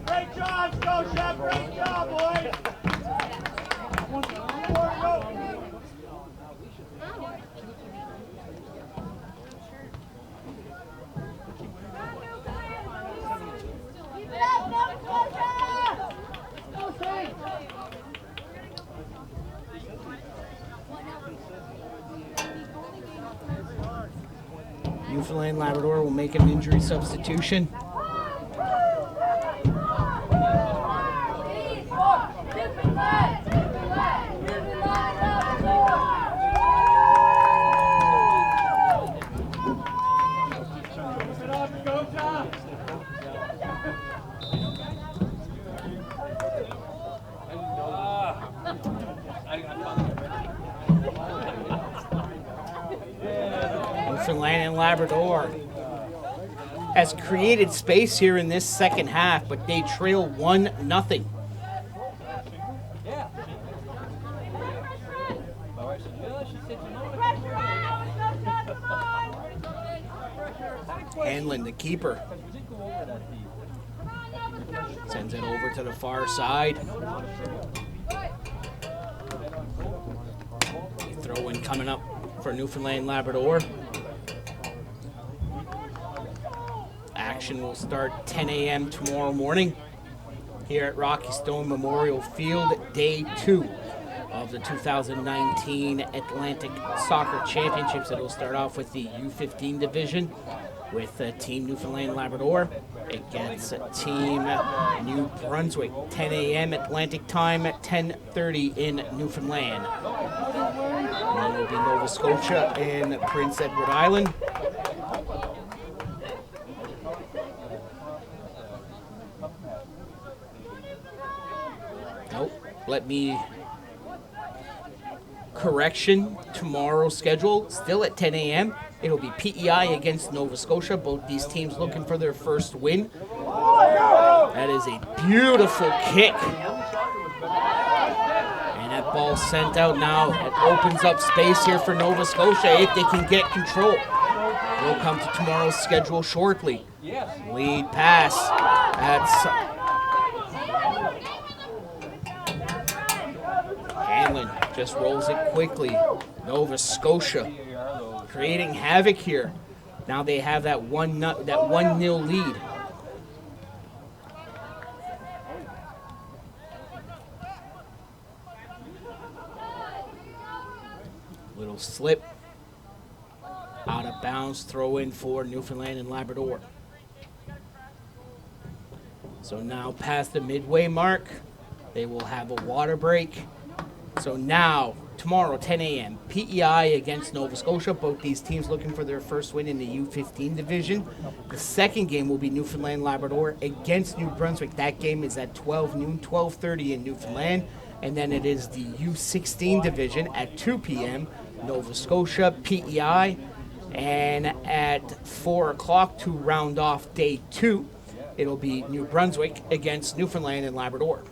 Great job, Scotia! Great job, boys! Newfoundland Labrador will make an injury substitution. Newfoundland and Labrador has created space here in this second half, but they trail 1-0. Hanlon, the keeper, sends it over to the far side. Throw in coming up for Newfoundland Labrador. Action will start 10 a.m. tomorrow morning here at Rocky Stone Memorial Field, day 2 of the 2019 Atlantic Soccer Championships. It'll start off with the U16 division with Team Newfoundland Labrador against Team New Brunswick, 10 a.m. Atlantic time at 10:30 in Newfoundland. And then it'll be Nova Scotia and Prince Edward Island. Nope. let me correction tomorrow's schedule still at 10 a.m. It'll be PEI against Nova Scotia. Both these teams looking for their first win. That is a beautiful kick. And that ball sent out now. It opens up space here for Nova Scotia if they can get control. We'll come to tomorrow's schedule shortly. Lead pass. That's Hanlon just rolls it quickly. Nova Scotia creating havoc here. Now they have that 1-0 lead. Little slip. Out of bounds, throw in for Newfoundland and Labrador. So now past the midway mark, they will have a water break. So now, tomorrow, 10 a.m., PEI against Nova Scotia. Both these teams looking for their first win in the U15 division. The second game will be Newfoundland Labrador against New Brunswick. That game is at 12 noon, 12:30 in Newfoundland. And then it is the U16 division at 2 p.m., Nova Scotia, PEI. And at 4 o'clock to round off day 2, it'll be New Brunswick against Newfoundland and Labrador.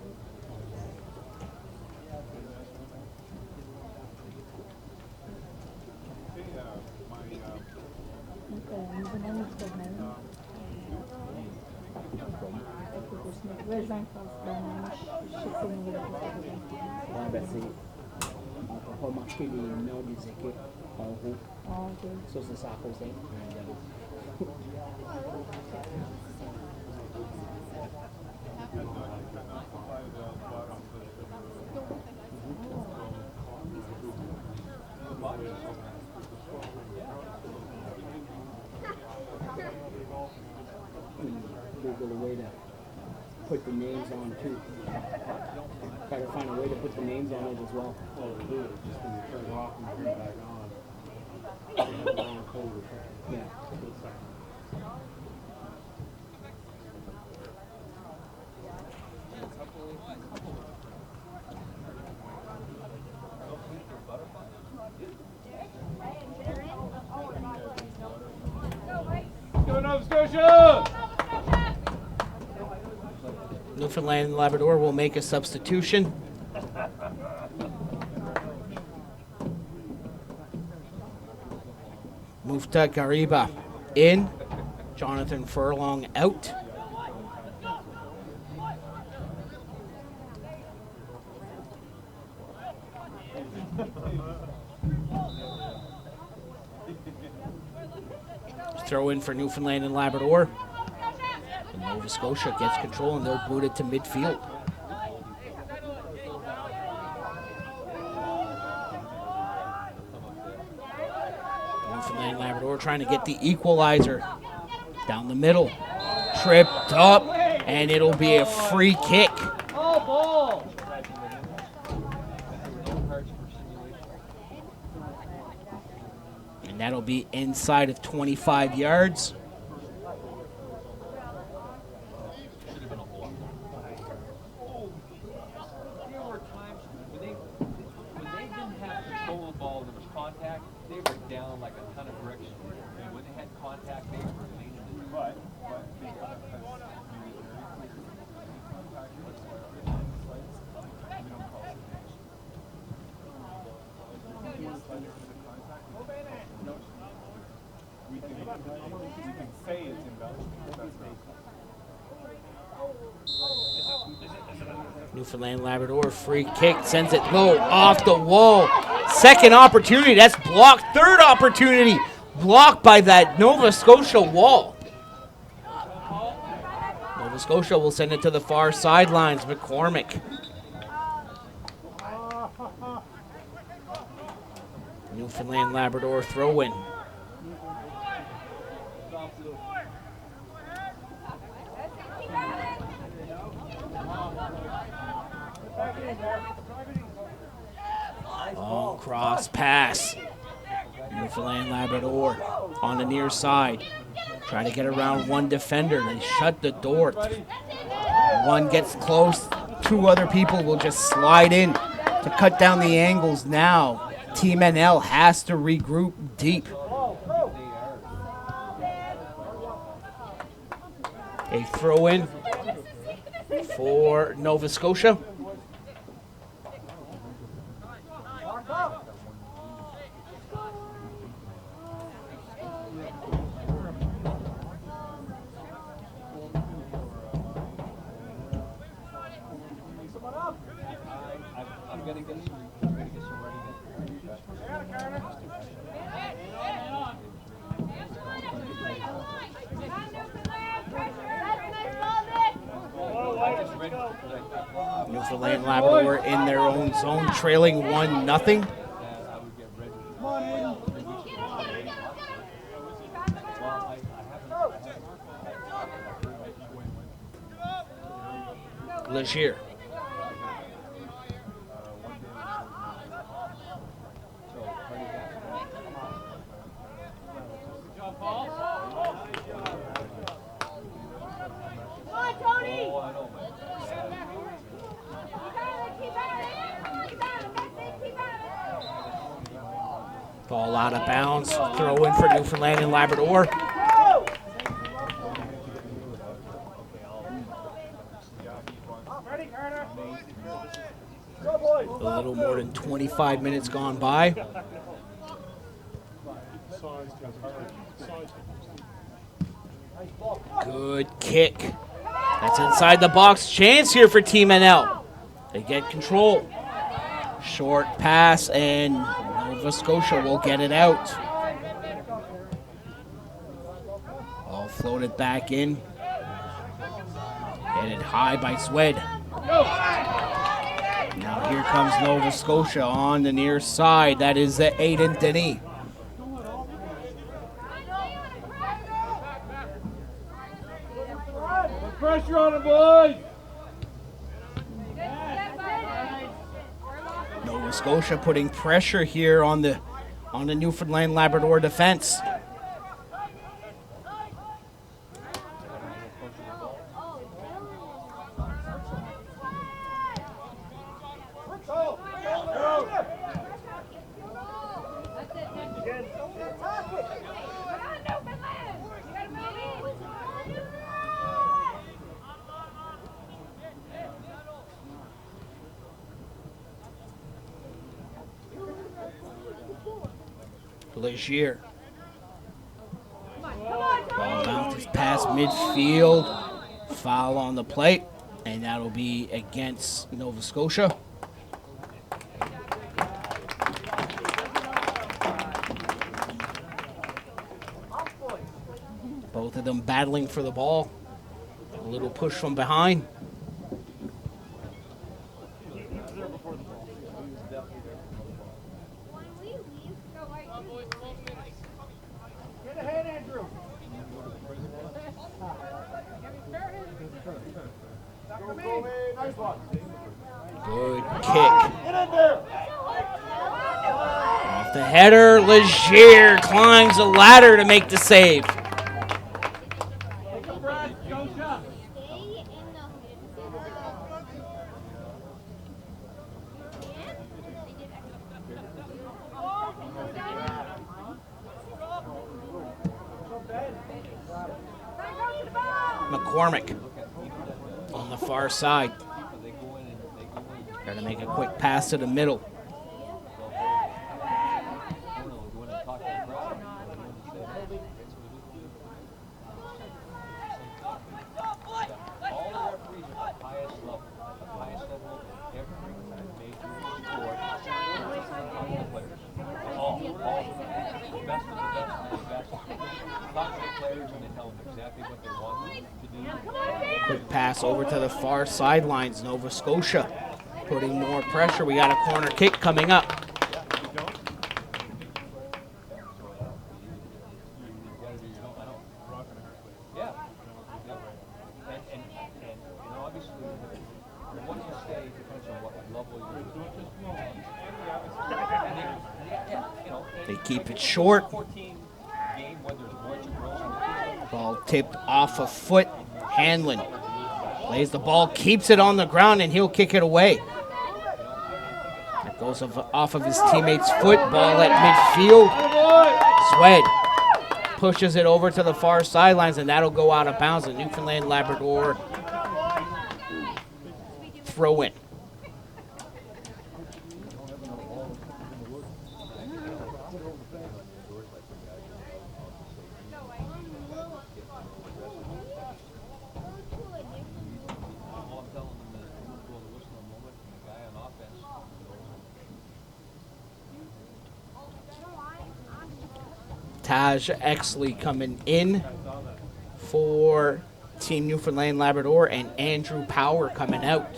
Remarquer les noms des équipes en haut. Ça, c'est ça à cause d'un. Google a way to put the names on too. Try to find a way to put the names on it as well. Just when you turn it off and turn it back on. Yeah. Go Nova Scotia! Newfoundland and Labrador will make a substitution. Mufta Gariba in. Jonathan Furlong out. Throw in for Newfoundland and Labrador. And Nova Scotia gets control and they'll boot it to midfield. Newfoundland and Labrador trying to get the equalizer. Down the middle. Tripped up. And it'll be a free kick. And that'll be inside of 25 yards. Newfoundland Labrador free kick sends it low off the wall. Second opportunity, that's blocked. Third opportunity, blocked by that Nova Scotia wall. Nova Scotia will send it to the far sidelines. McCormick. Newfoundland Labrador throw in. Long cross pass. Newfoundland Labrador on the near side. Try to get around one defender. They shut the door. One gets close. two other people will just slide in to cut down the angles now. Team NL has to regroup deep. A throw in for Nova Scotia. Newfoundland Labrador in their own zone, trailing 1-0. Legier. Ball out of bounds. Throw in for Newfoundland and Labrador. A little more than 25 minutes gone by. Good kick. That's inside the box. Chance here for Team NL. They get control. Short pass, and Nova Scotia will get it out. All floated back in. Headed high by Swed. Now here comes Nova Scotia on the near side. That is Aiden Denis. Pressure on him, boys! Nova Scotia putting pressure here on the Newfoundland Labrador defense. Legier. Ball bounces past midfield. Foul on the plate, and that'll be against Nova Scotia. Both of them battling for the ball. A little push from behind. Good kick. Off the header, Legier climbs the ladder to make the save. McCormick on the far side. Got to make a quick pass to the middle. Quick pass over to the far sidelines. Nova Scotia putting more pressure. We got a corner kick coming up. They keep it short. Ball tipped off a foot. Hanlon Plays the ball, keeps it on the ground, and he'll kick it away. It goes off of his teammate's foot. Ball at midfield. Swed pushes it over to the far sidelines, and that'll go out of bounds. A Newfoundland Labrador throw in. Taj Exley coming in for Team Newfoundland Labrador, and Andrew Power coming out.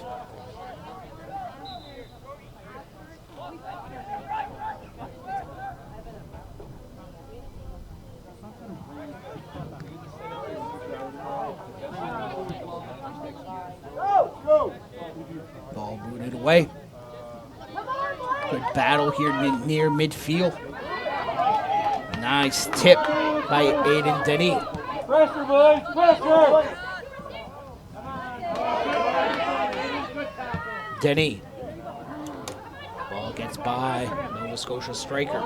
Ball booted away. Good battle here near midfield. Nice tip by Aiden Denny. Pressure, boys, pressure! Denny. Ball gets by Nova Scotia striker.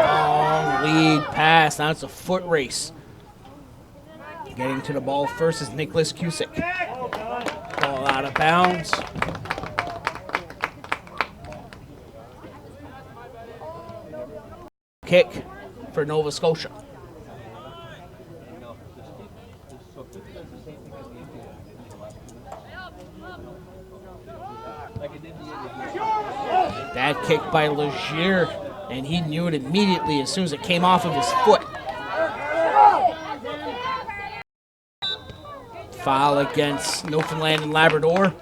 Long lead pass. Now it's a foot race. Getting to the ball first is Nicholas Cusick. Ball out of bounds. Kick for Nova Scotia. Bad kick by Legier, and he knew it immediately as soon as it came off of his foot. Foul against Newfoundland and Labrador.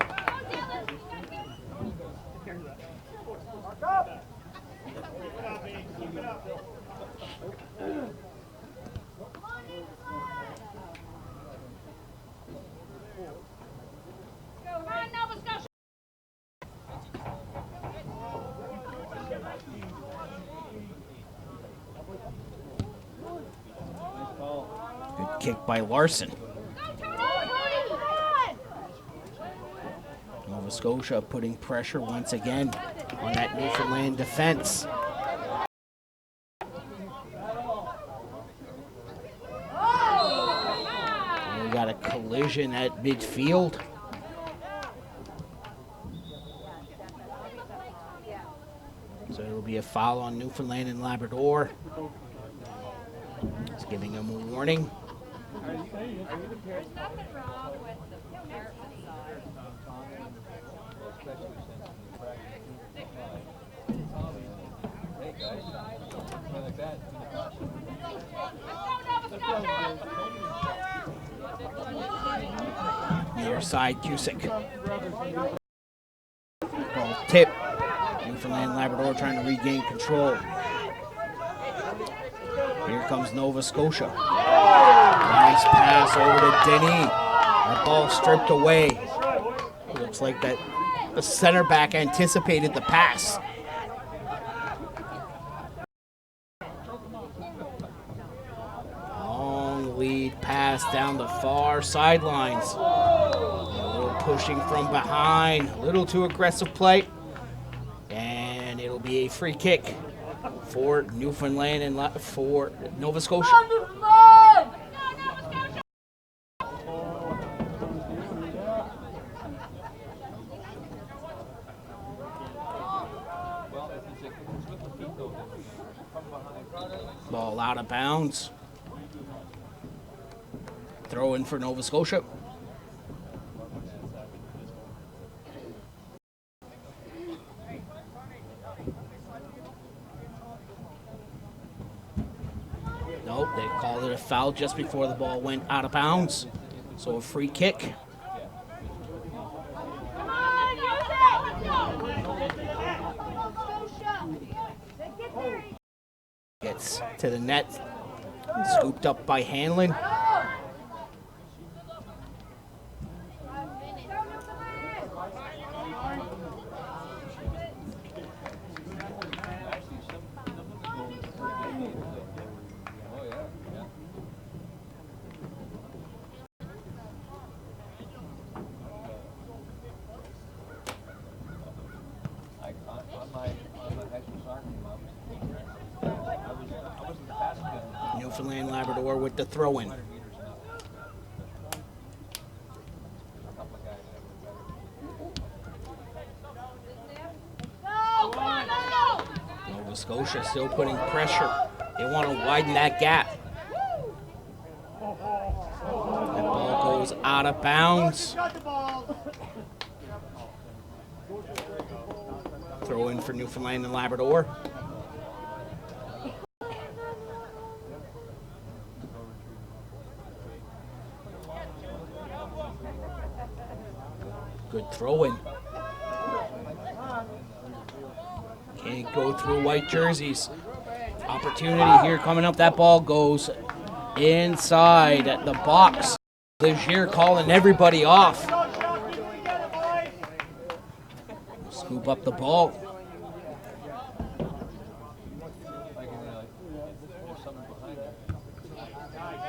Good kick by Larson. Nova Scotia putting pressure once again on that Newfoundland defense. And we got a collision at midfield. So it'll be a foul on Newfoundland and Labrador. It's giving them a warning. There's nothing wrong with the American side. Near side, Cusick. Ball tip. Newfoundland Labrador trying to regain control. Here comes Nova Scotia. Nice pass over to Denny. That ball stripped away. Looks like that the center back anticipated the pass. Long lead pass down the far sidelines. A little pushing from behind. A little too aggressive play. And it'll be a free kick for Newfoundland and for Nova Scotia. Ball out of bounds. Throw in for Nova Scotia. Nope, they called it a foul just before the ball went out of bounds. So a free kick. Gets to the net, scooped up by Hanlon. Newfoundland Labrador with the throw-in. Nova Scotia still putting pressure. They want to widen that gap. That ball goes out of bounds. Throw in for Newfoundland and Labrador. Good throw in. Can't go through white jerseys. Opportunity here coming up. That ball goes inside the box. Legier calling everybody off. Scoop up the ball.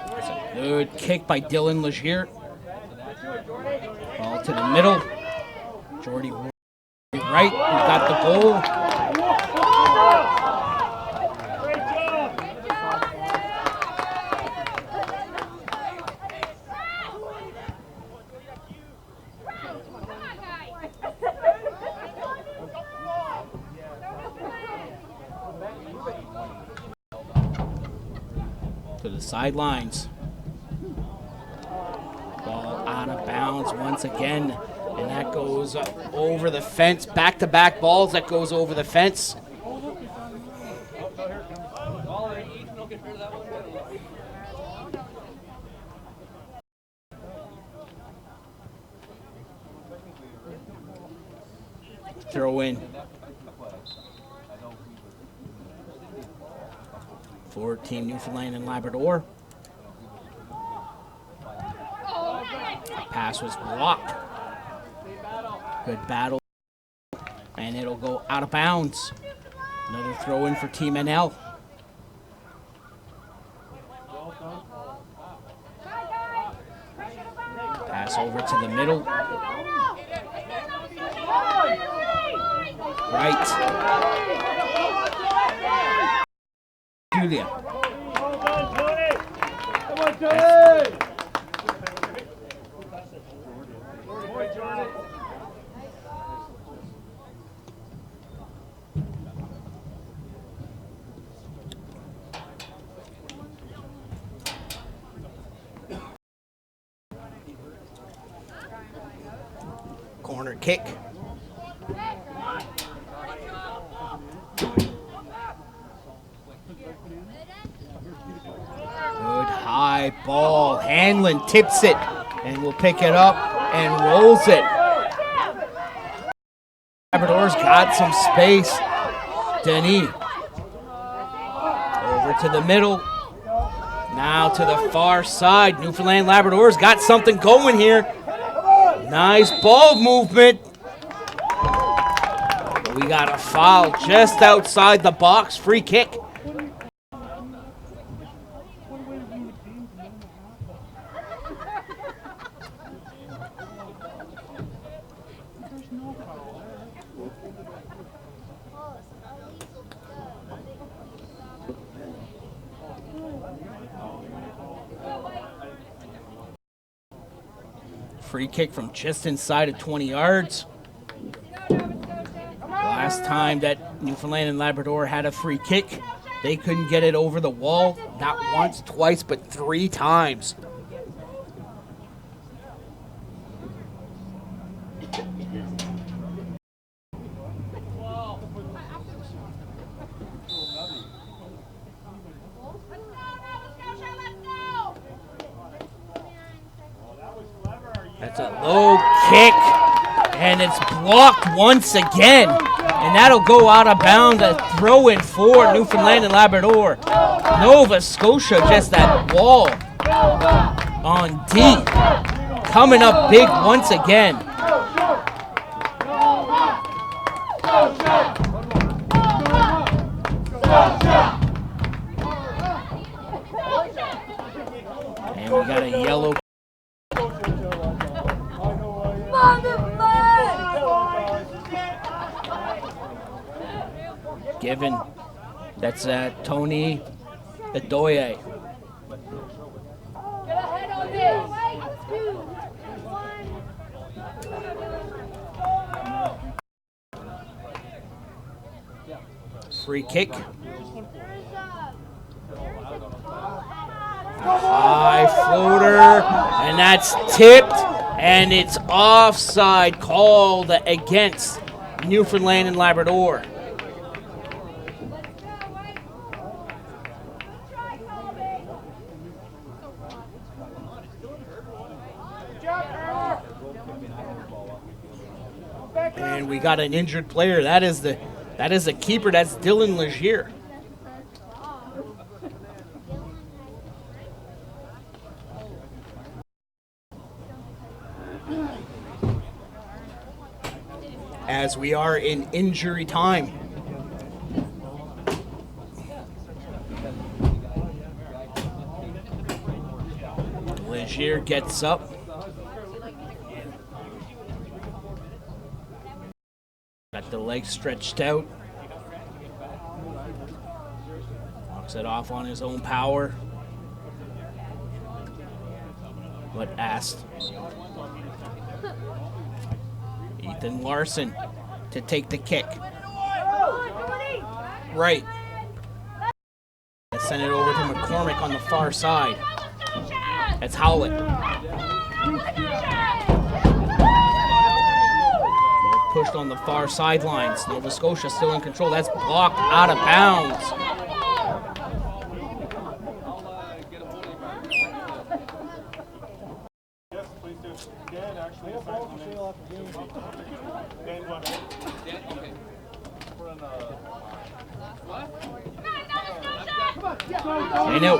That's a good kick by Dylan Legier. Ball to the middle. Jordy right. We got the goal. To the sidelines. Ball out of bounds once again, and that goes over the fence. Back-to-back balls that goes over the fence. Throw in. For Team Newfoundland and Labrador. The pass was blocked. Good battle. And it'll go out of bounds. Another throw in for Team NL. Pass over to the middle. Right. Julia. Corner kick. Good high ball. Hanlon tips it and will pick it up and rolls it. Labrador's got some space. Denis. Over to the middle. Now to the far side. Newfoundland Labrador's got something going here. Nice ball movement. We got a foul just outside the box. Free kick. Free kick from just inside of 20 yards. Last time that Newfoundland and Labrador had a free kick, they couldn't get it over the wall. Not once, twice, but 3 times. That's a low kick, and it's blocked once again. And that'll go out of bounds. A throw in for Newfoundland and Labrador. Nova Scotia just that wall on D. Coming up big once again. And we got a yellow. Given. That's Tony Adoye. Free kick. High floater, and that's tipped, and it's offside called against Newfoundland and Labrador. And we got an injured player. That is the keeper. That's Dylan Legier. As we are in injury time. Legier gets up. Got the legs stretched out. Walks it off on his own power. But asked Ethan Larson to take the kick. Right. Send it over to McCormick on the far side. That's Howlett. Pushed on the far sidelines. Nova Scotia still in control. That's blocked out of bounds. Yes, please do. Dan actually assigned the names. Dan, what? I know.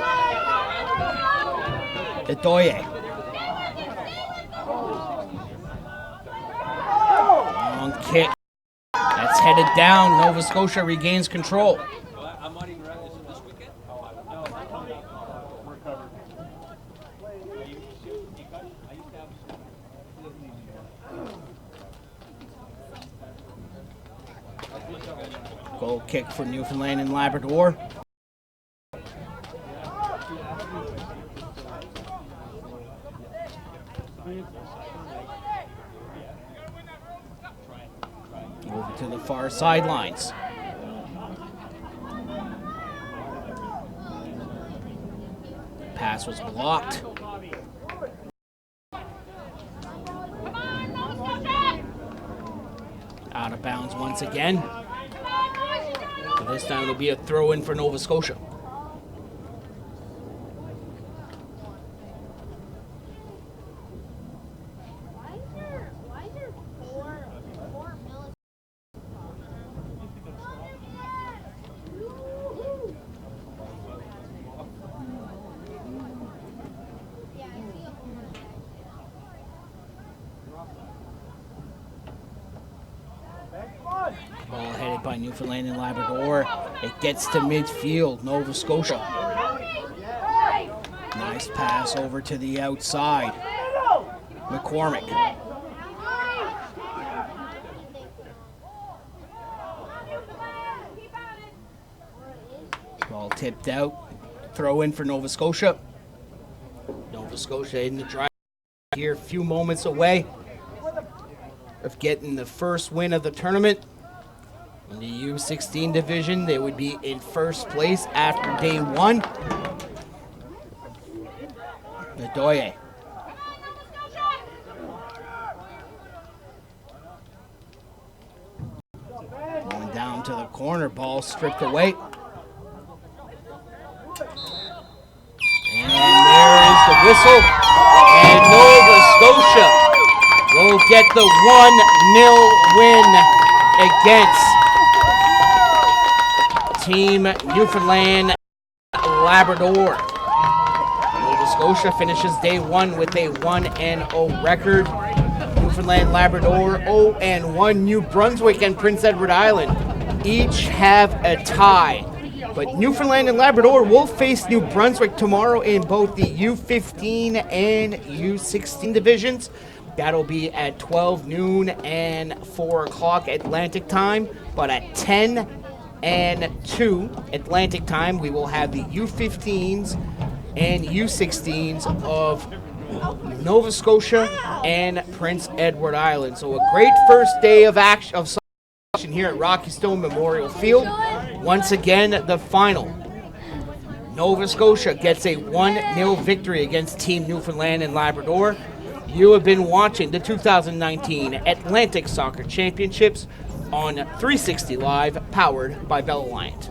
Etoye. Long kick. That's headed down. Nova Scotia regains control. I'm not even ready. Is it this weekend? No. We're covered. Goal kick for Newfoundland and Labrador. Over to the far sidelines. Pass was blocked. Out of bounds once again. So this time it'll be a throw in for Nova Scotia. Ball headed by Newfoundland and Labrador. It gets to midfield, Nova Scotia. Nice pass over to the outside. McCormick. Ball tipped out. Throw in for Nova Scotia. Nova Scotia in the drive here, a few moments away of getting the first win of the tournament. In the U16 division, they would be in first place after day one. Nadoye. Going down to the corner, ball stripped away. And there is the whistle. And Nova Scotia will get the 1-0 win against Team Newfoundland Labrador. Nova Scotia finishes day one with a 1-0 record. Newfoundland Labrador 0-1. New Brunswick and Prince Edward Island each have a tie. But Newfoundland and Labrador will face New Brunswick tomorrow in both the U15 and U16 divisions. That'll be at 12 noon and 4 o'clock Atlantic time. But at 10 and 2 Atlantic time, we will have the U15s and U16s of Nova Scotia and Prince Edward Island. So a great first day of action here at Rocky Stone Memorial Field. Once again, the final. Nova Scotia gets a 1-0 victory against Team Newfoundland and Labrador. You have been watching the 2019 Atlantic Soccer Championships on 360 Live, powered by Bell Alliant.